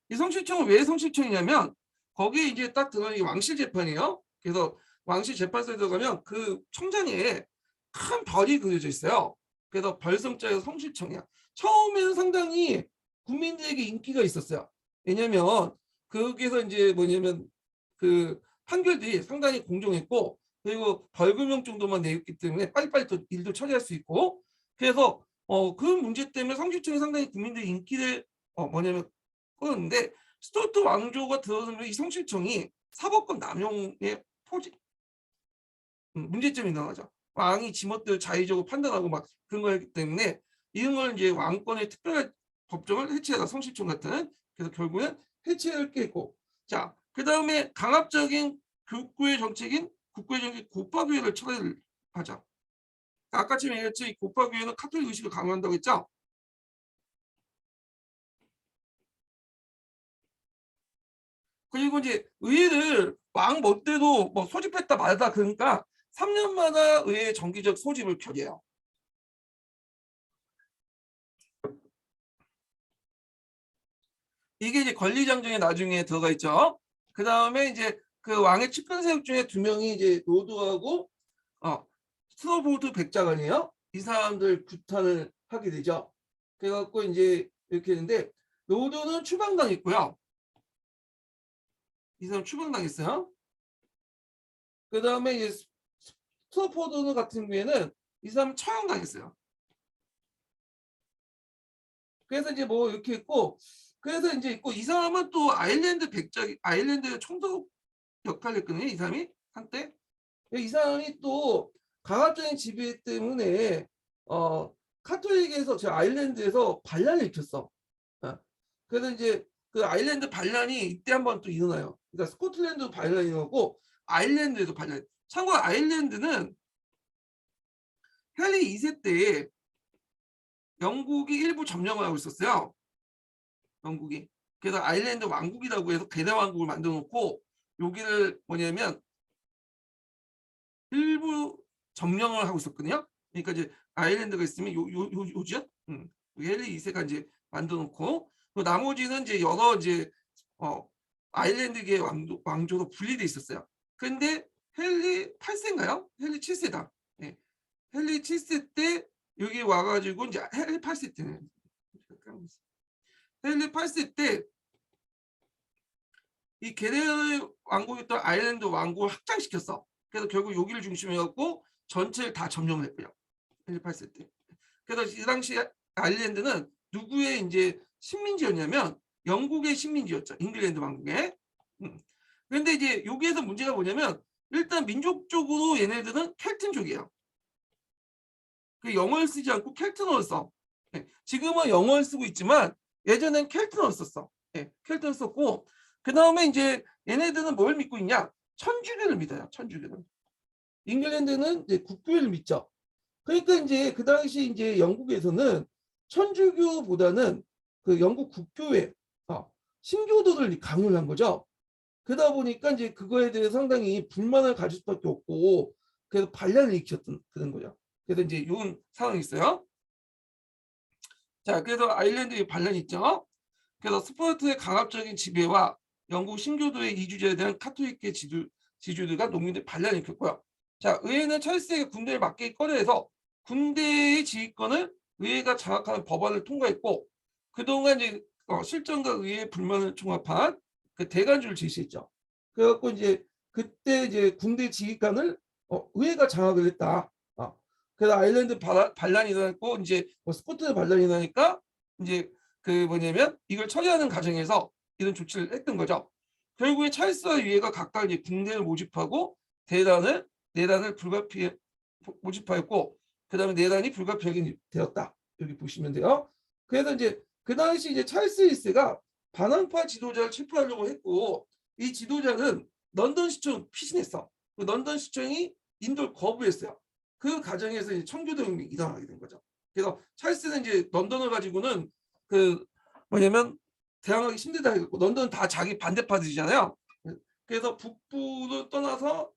이 성실청은 왜 성실청이냐면 거기에 이제 딱 들어가는 게 왕실 재판이에요. 그래서 왕실 재판소에 들어가면 그 청장에 큰 별이 그려져 있어요. 그래서 별성자에서 성실청이야. 처음에는 상당히 국민들에게 인기가 있었어요. 왜냐면 거기서 이제 뭐냐면 그 판결들이 상당히 공정했고 그리고 벌금형 정도만 내었기 때문에 빨리빨리 또 일도 처리할 수 있고 그래서 그 문제 때문에 성실청이 상당히 국민들의 인기를 뭐냐면 그런데 스튜어트 왕조가 들어서면 이 성실청이 사법권 남용의 문제점이 나오죠. 왕이 지멋대로 자의적으로 판단하고 막 그런 거였기 때문에 이런 걸 이제 왕권의 특별한 법정을 해체하다 성실청 같은 그래서 결국엔 해체할 게 있고 자, 그 다음에 강압적인 교구의 정책인 국교회장이 고파교회를 철회를 하자. 아까처럼 얘기했지 고파교회는 카톨릭 의식을 강요한다고 했죠. 그리고 이제 의회를 왕 멋대로 뭐 소집했다 말다 그러니까 3년마다 의회 정기적 소집을 결의해요. 이게 이제 권리장정에 나중에 들어가 있죠. 그 다음에 이제 그 왕의 측근 세력 중에 2명이 이제 로드하고 스노보드 백작관이에요. 이 사람들 규탄을 하게 되죠. 그래갖고 이제 이렇게 했는데 로드는 추방당했고요. 이 사람 추방당했어요. 그 다음에 이제 스토포드 같은 경우에는 이 사람 처형당했어요. 그래서 이제 뭐 이렇게 있고, 그래서 이제 있고 이 사람은 또 아일랜드 백작, 아일랜드 총독 역할을 했거든요. 이 사람이 한때. 이 사람이 또 강압적인 지배 때문에 카톨릭에서 저 아일랜드에서 반란을 일으켰어. 그래서 이제 그 아일랜드 반란이 이때 한번 또 일어나요. 그러니까 스코틀랜드 반란이 일어나고 아일랜드에도 반란. 참고로 아일랜드는 헨리 2세 때 영국이 일부 점령을 하고 있었어요. 영국이. 그래서 아일랜드 왕국이라고 해서 괴담 왕국을 만들어 놓고 여기를 뭐냐면 일부 점령을 하고 있었거든요. 그러니까 이제 아일랜드가 있으면 요지요. 헨리 2세가 이제 만들어 놓고 나머지는 이제 여러 이제 아일랜드계 왕조로 분리돼 있었어요. 근데 헨리 8세인가요? 헨리 7세다. 네. 헨리 7세 때 여기 와가지고 이제 헨리 8세 때는 헨리 8세 때 이 게레르 왕국이었던 아일랜드 왕국을 확장시켰어. 그래서 결국 여기를 중심으로 해갖고 전체를 다 점령을 했고요. 헨리 8세 때. 그래서 이 당시 아일랜드는 누구의 이제 식민지였냐면 영국의 식민지였죠. 잉글랜드 왕국의. 그런데 이제 여기에서 문제가 뭐냐면 일단 민족적으로 얘네들은 켈튼족이에요. 그 영어를 쓰지 않고 켈트어를 써. 네. 지금은 영어를 쓰고 있지만 예전엔 켈트어를 썼어. 네. 켈트어를 썼고 그 다음에 이제 얘네들은 뭘 믿고 있냐? 천주교를 믿어요. 천주교를. 잉글랜드는 이제 국교를 믿죠. 그러니까 이제 그 당시 이제 영국에서는 천주교보다는 그 영국 국교회 신교도를 강요를 한 거죠. 그러다 보니까 이제 그거에 대해 상당히 불만을 가질 수밖에 없고 그래서 반란을 일으켰던 그런 거죠. 그래서 이제 이런 상황이 있어요. 자, 그래서 아일랜드에 반란이 있죠. 그래서 스포트의 강압적인 지배와 영국 신교도의 이주자에 대한 카톨릭계 지주들과 농민들 반란을 일으켰고요. 자, 의회는 찰스에게 군대를 맡기기 꺼려해서 군대의 지휘권을 의회가 장악하는 법안을 통과했고 그동안 이제 실정과 의회의 불만을 총합한 그 대간주를 제시했죠. 그래갖고 이제 그때 이제 군대 지휘관을 의회가 장악을 했다. 그래서 아일랜드 반란이 일어났고 이제 스코틀랜드 반란이 일어나니까 이제 그 뭐냐면 이걸 처리하는 과정에서 이런 조치를 했던 거죠. 결국에 찰스와 위에가 각각 이제 군대를 모집하고 내단을 불가피해 모집하였고 그다음에 내단이 불가피하게 되었다. 여기 보시면 돼요. 그래서 이제 그 당시 이제 찰스 1세가 반항파 지도자를 체포하려고 했고 이 지도자는 런던 시청 피신했어. 그 런던 시청이 인도를 거부했어요. 그 과정에서 이제 청교도혁명이 일어나게 된 거죠. 그래서 찰스는 이제 런던을 가지고는 그 뭐냐면 대항하기 힘들다 했고 런던은 다 자기 반대파들이잖아요. 그래서 북부로 떠나서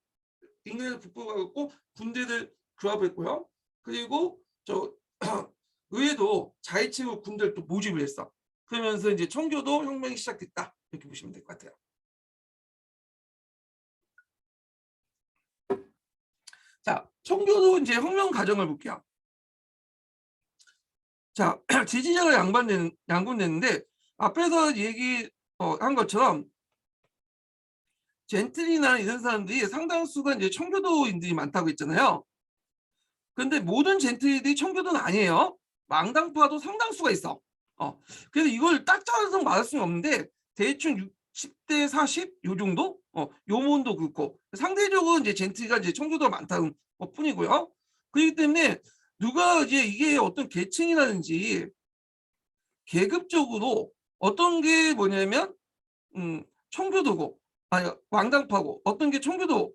잉글랜드 북부가 갔고 군대를 규합했고요. 그리고 저 의회도 자위책으로 군대를 또 모집을 했어. 그러면서 이제 청교도 혁명이 시작됐다. 이렇게 보시면 될 것 같아요. 자, 청교도 이제 혁명 과정을 볼게요. 자, 지지자가 양분됐는데 앞에서 얘기한 것처럼 젠틀이나 이런 사람들이 상당수가 이제 청교도인들이 많다고 했잖아요. 그런데 모든 젠틀들이 청교도는 아니에요. 망당파도 상당수가 있어. 그래서 이걸 딱 잘라서 말할 수는 없는데 대충 60대 40 요 정도? 요몬도 그렇고 상대적으로 이제 젠틀가 이제 청교도가 많다는 것 뿐이고요. 그렇기 때문에 누가 이제 이게 어떤 계층이라든지 계급적으로 어떤 게 뭐냐면 청교도고 아니 왕당파고 어떤 게 청교도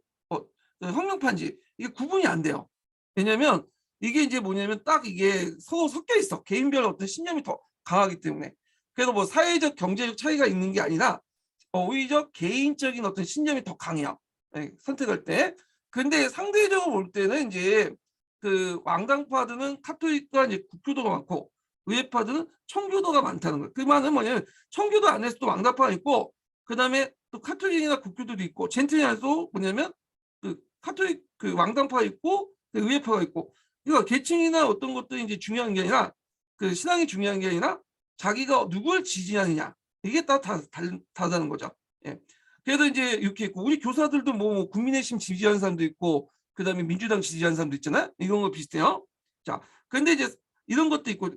혁명파인지 이게 구분이 안 돼요. 왜냐면 이게 이제 뭐냐면 딱 이게 서로 섞여 있어. 개인별 어떤 신념이 더 강하기 때문에. 그래서 뭐 사회적 경제적 차이가 있는 게 아니라 오히려 개인적인 어떤 신념이 더 강해요. 예, 선택할 때. 근데 상대적으로 볼 때는 이제 그 왕당파들은 카톨릭과 이제 국교도가 많고 의회파들은 청교도가 많다는 거예요. 그 말은 뭐냐면 청교도 안에서도 왕당파가 있고 그다음에 또 카톨릭이나 국교도도 있고 젠틀리안도 뭐냐면 그 카톨릭 그 왕당파가 있고 그 의회파가 있고 이거 계층이나 어떤 것들이 이제 중요한 게 아니라 그 신앙이 중요한 게 아니라 자기가 누구를 지지하느냐 이게 다르다는 거죠. 예. 그래서 이제 이렇게 있고 우리 교사들도 뭐 국민의힘 지지하는 사람도 있고 그다음에 민주당 지지하는 사람도 있잖아요. 이런 거 비슷해요. 자, 근데 이제 이런 것도 있고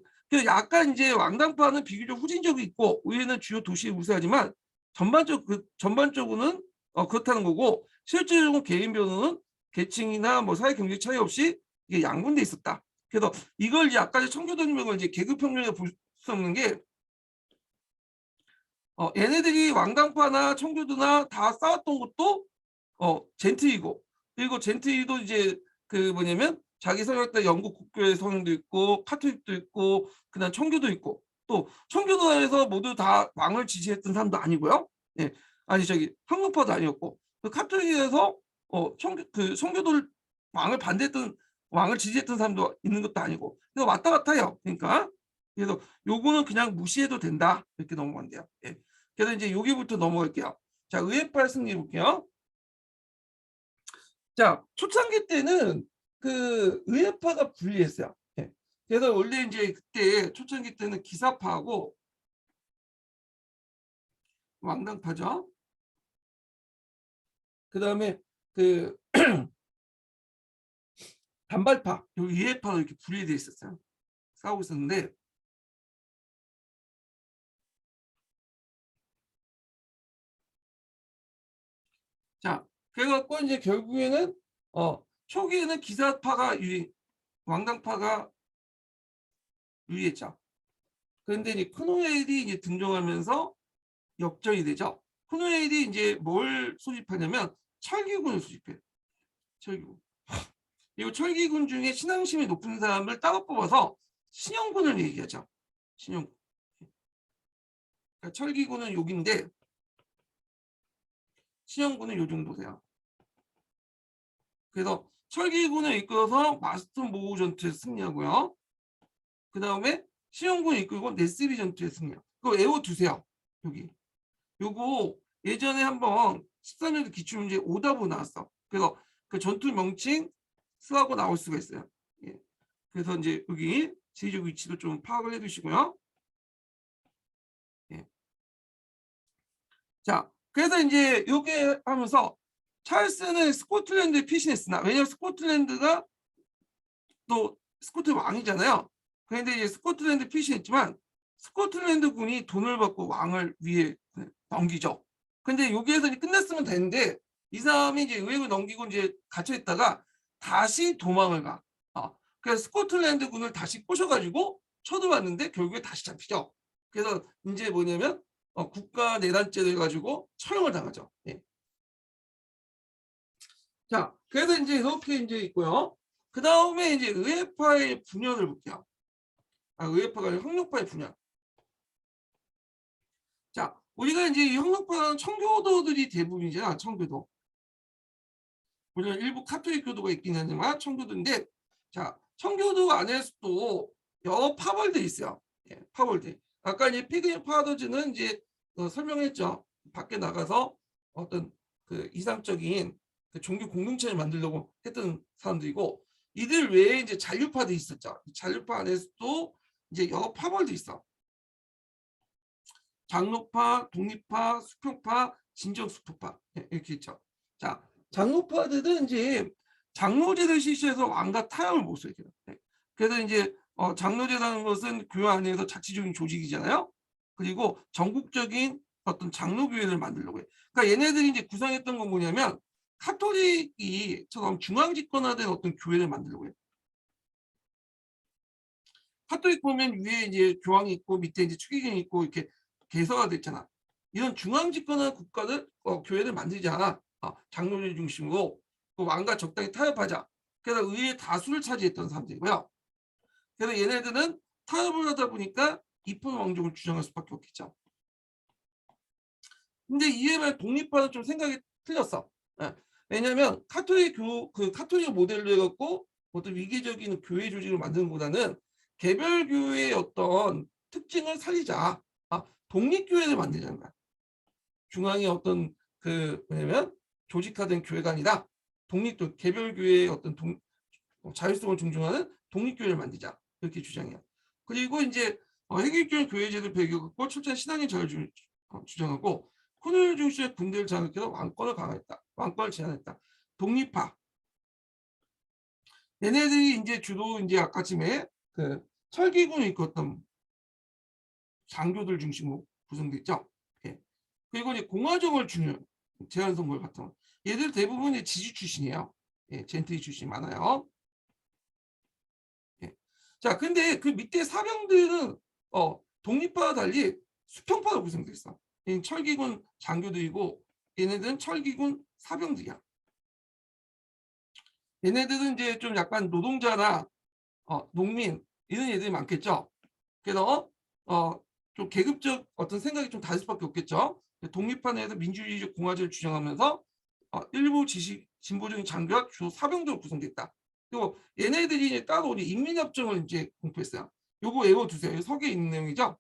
약간 이제 왕당파는 비교적 후진적이 있고 의회는 주요 도시에 우세하지만 전반적으로는 그렇다는 거고 실제로는 개인 변호는 계층이나 뭐 사회 경제 차이 없이 이게 양분돼 있었다. 그래서 이걸 이제 아까 청교도님을 이제 계급평면에 볼 수 없는 게 얘네들이 왕당파나 청교도나 다 싸웠던 것도 젠트이고 그리고 젠트이도 이제 그 뭐냐면 자기 성향 때 영국 국교의 성향도 있고 카톨릭도 있고 그다음 청교도 있고 또 청교도에서 모두 다 왕을 지지했던 사람도 아니고요. 예, 아니 저기 한국파도 아니었고 그 카톨릭에서 청교도를 왕을 지지했던 사람도 있는 것도 아니고 그래서 왔다 갔다 해요. 그러니까 그래서 요거는 그냥 무시해도 된다 이렇게 넘어간대요. 예. 그래서 이제 여기부터 넘어갈게요. 자, 의회파 승리해 볼게요. 자, 초창기 때는 그 의회파가 분리했어요. 예. 그래서 원래 이제 그때 초창기 때는 기사파하고 왕당파죠. 그다음에 그 단발파, 요 의회파가 이렇게 분리돼 있었어요. 싸우고 있었는데 자, 그래갖고 이제 결국에는 초기에는 기사파가 왕당파가 유리했죠. 그런데 이제 크노엘이 이제 등장하면서 역전이 되죠. 크노엘이 이제 뭘 소집하냐면 철기군을 소집해요. 철기군. 그리고 철기군 중에 신앙심이 높은 사람을 따로 뽑아서 신영군을 얘기하죠. 신영군. 그러니까 철기군은 여기인데 신영군은 요 정도세요. 그래서 철기군을 이끌어서 마스톤 모우 전투에 승리하고요. 그 다음에 신영군을 이끌고 네스비 전투에 승리해요. 그거 외워두세요. 여기. 요거 예전에 한번 13년도 기출문제 오답으로 나왔어. 그래서 그 전투 명칭 쓰하고 나올 수가 있어요. 예. 그래서 이제 여기 지리적 위치도 좀 파악을 해두시고요. 예. 자, 그래서 이제 요게 하면서 찰스는 스코틀랜드에 피신했으나 왜냐면 스코틀랜드가 또 스코틀 왕이잖아요. 그런데 이제 스코틀랜드 피신했지만 스코틀랜드 군이 돈을 받고 왕을 위에 넘기죠. 근데 여기에서 이제 끝났으면 되는데 이 사람이 이제 의회를 넘기고 이제 갇혀 있다가 다시 도망을 가. 그래서 스코틀랜드 군을 다시 꼬셔가지고 쳐들어왔는데 결국에 다시 잡히죠. 그래서 이제 뭐냐면 국가 내란죄를 해가지고 처형을 당하죠. 예. 자, 그래서 이제 이렇게 이제 있고요. 그 다음에 이제 의회파의 분열을 볼게요. 의회파가 혁명파의 분열. 자, 우리가 이제 혁명파는 청교도들이 대부분이잖아, 청교도. 물론 일부 카톨릭 교도가 있긴 하지만 청교도인데, 자, 청교도 안에서도 여러 파벌들이 있어요. 예, 파벌들. 아까 이제 피그니 파더즈는 이제 설명했죠. 밖에 나가서 어떤 그 이상적인 그 종교 공동체를 만들려고 했던 사람들이고, 이들 외에 이제 잔류파도 있었죠. 잔류파 안에서도 이제 여러 파벌도 있어. 장로파, 독립파, 수평파, 진정수포파 이렇게 있죠. 자, 장로파들은 이제 장로제를 실시해서 왕과 타협을 못 써요. 그래서 이제 장로제라는 것은 교회 안에서 자치적인 조직이잖아요. 그리고 전국적인 어떤 장로교회를 만들려고 해요. 그러니까 얘네들이 이제 구성했던 건 뭐냐면 카톨릭이처럼 중앙 집권화된 어떤 교회를 만들려고 해요. 카톨릭 보면 위에 이제 교황이 있고 밑에 이제 추기경이 있고 이렇게 개서가 됐잖아. 이런 중앙 집권한 국가를 교회를 만들자. 장로를 중심으로. 그 왕과 적당히 타협하자. 그래서 의회의 다수를 차지했던 사람들이고요. 그래서 얘네들은 타협을 하다 보니까 이폰 왕족을 주장할 수밖에 없겠죠. 근데 이에 반해 독립파는 좀 생각이 틀렸어. 예. 왜냐하면 카톨릭 모델로 해갖고 어떤 위계적인 교회 조직을 만드는 것보다는 개별 교회의 어떤 특징을 살리자. 독립교회를 만들자는 거야. 중앙에 어떤 뭐냐면 조직화된 교회가 아니라 개별 교회의 어떤 자율성을 존중하는 독립교회를 만들자. 이렇게 주장해요. 그리고 이제 핵일주의 교회제를 배경으로 철저한 신앙의 자유를 주장하고 코넬 중심의 군대를 장악해서 왕권을 강화했다. 왕권을 제한했다. 독립파. 얘네들이 이제 주로 이제 아까쯤에 철기군을 이끌었던 장교들 중심으로 구성됐죠. 예. 그리고 이제 공화정을 제한 선거를 같은 얘들 대부분이 지주 출신이에요. 예, 젠트리 출신 많아요. 예. 자, 근데 그 밑에 사병들은 독립파와 달리 수평파로 구성돼 있어. 철기군 장교들이고 얘네들은 철기군 사병들이야. 얘네들은 이제 좀 약간 노동자나 농민 이런 애들이 많겠죠. 그래서 좀 계급적 어떤 생각이 좀 다를 수밖에 없겠죠. 독립파 내에서 민주주의적 공화제를 주장하면서 일부 진보적인 장교와 주 사병들로 구성됐다. 그리고 얘네들이 이제 따로 우리 인민협정을 이제 공표했어요. 요거 외워두세요. 서기에 있는 내용이죠.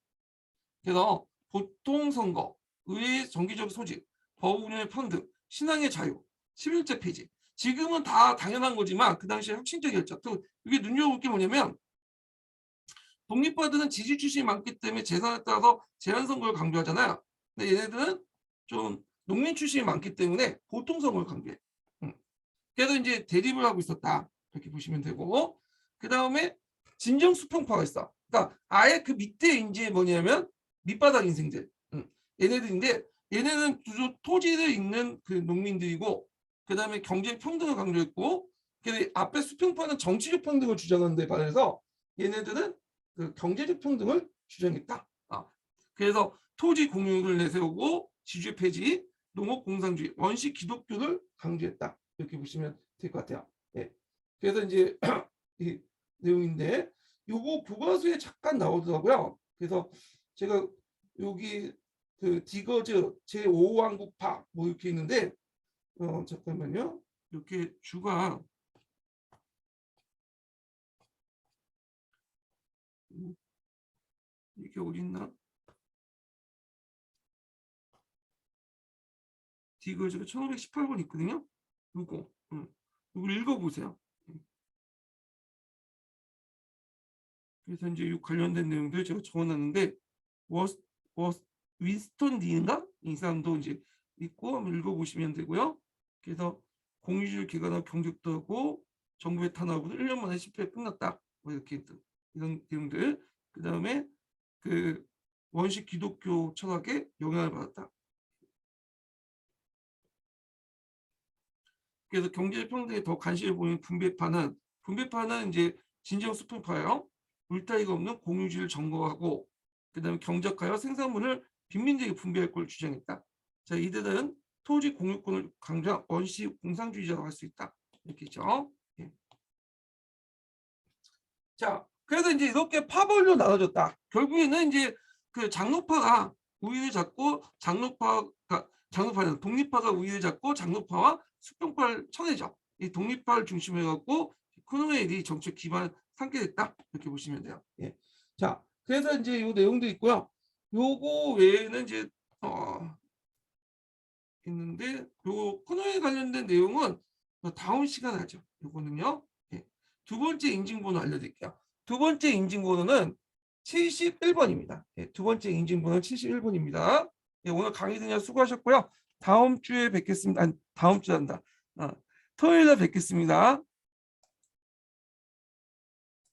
그래서 보통 선거, 의회의 정기적 소집, 법 운영의 평등, 신앙의 자유, 11제 폐지. 지금은 다 당연한 거지만 그 당시에 혁신적이었죠. 또 이게 눈여볼 게 뭐냐면 독립파들은 지지 출신이 많기 때문에 재산에 따라서 제한 선거를 강조하잖아요. 근데 얘네들은 좀 농민 출신이 많기 때문에 보통 선거를 강조해. 그래서 이제 대립을 하고 있었다. 이렇게 보시면 되고 그 다음에 진정 수평파가 있어. 그러니까 아예 그 밑에 이제 뭐냐면 밑바닥 인생들. 얘네들인데 얘네는 주로 토지를 잇는 그 농민들이고 그 다음에 경제 평등을 강조했고 그 앞에 수평파는 정치적 평등을 주장하는데 반해서 얘네들은 그 경제적 평등을 주장했다. 그래서 토지 공유를 내세우고 지주의 폐지, 농업 공산주의, 원시 기독교를 강조했다. 이렇게 보시면 될 것 같아요. 네. 그래서 이제 이 내용인데 요거 교과서에 잠깐 나오더라고요. 그래서 제가 여기 그 디거즈 제5왕국파 뭐 이렇게 있는데 잠깐만요. 이렇게 주가 이게 어딨나? 디거즈가 1518번 있거든요. 요거 이거 읽어보세요. 그래서 이제 이 관련된 내용들 제가 적어놨는데 윈스턴 니인가? 이 사람도 이제 있고 한번 읽어보시면 되고요. 그래서 공유주의 기관하고 경쟁도 하고 정부의 탄압으로 1년 만에 실패에 끝났다. 뭐 이렇게 이런 내용들. 그 다음에 그 원식 기독교 철학에 영향을 받았다. 그래서 경제 평등에 더 관심을 보이는 분배파는 이제 진정 수평파예요. 울타리가 없는 공유주의를 점거하고 그다음에 경작하여 생산물을 빈민들에게 분배할 걸 주장했다. 자, 이들은 토지 공유권을 강조한 원시 공산주의자라고 할 수 있다. 이렇게 있죠. 예. 자, 그래서 이제 이렇게 파벌로 나눠졌다. 결국에는 이제 그 장로파가 우위를 잡고 장로파는 독립파가 우위를 잡고 장로파와 수평파를 쳐내죠. 이 독립파를 중심으로 해갖고 크로메일이 정책 기반을 삼게 됐다. 이렇게 보시면 돼요. 예. 자, 그래서 이제 이 내용도 있고요. 요거 외에는 이제 있는데 요 코너에 관련된 내용은 다음 시간에 하죠. 요거는요. 예. 두 번째 인증번호 알려드릴게요. 두 번째 인증번호는 71번입니다. 예, 두 번째 인증번호는 71번입니다. 예, 오늘 강의 듣냐 수고하셨고요. 다음 주에 뵙겠습니다. 아니, 다음 주에 한다. 토요일에 뵙겠습니다.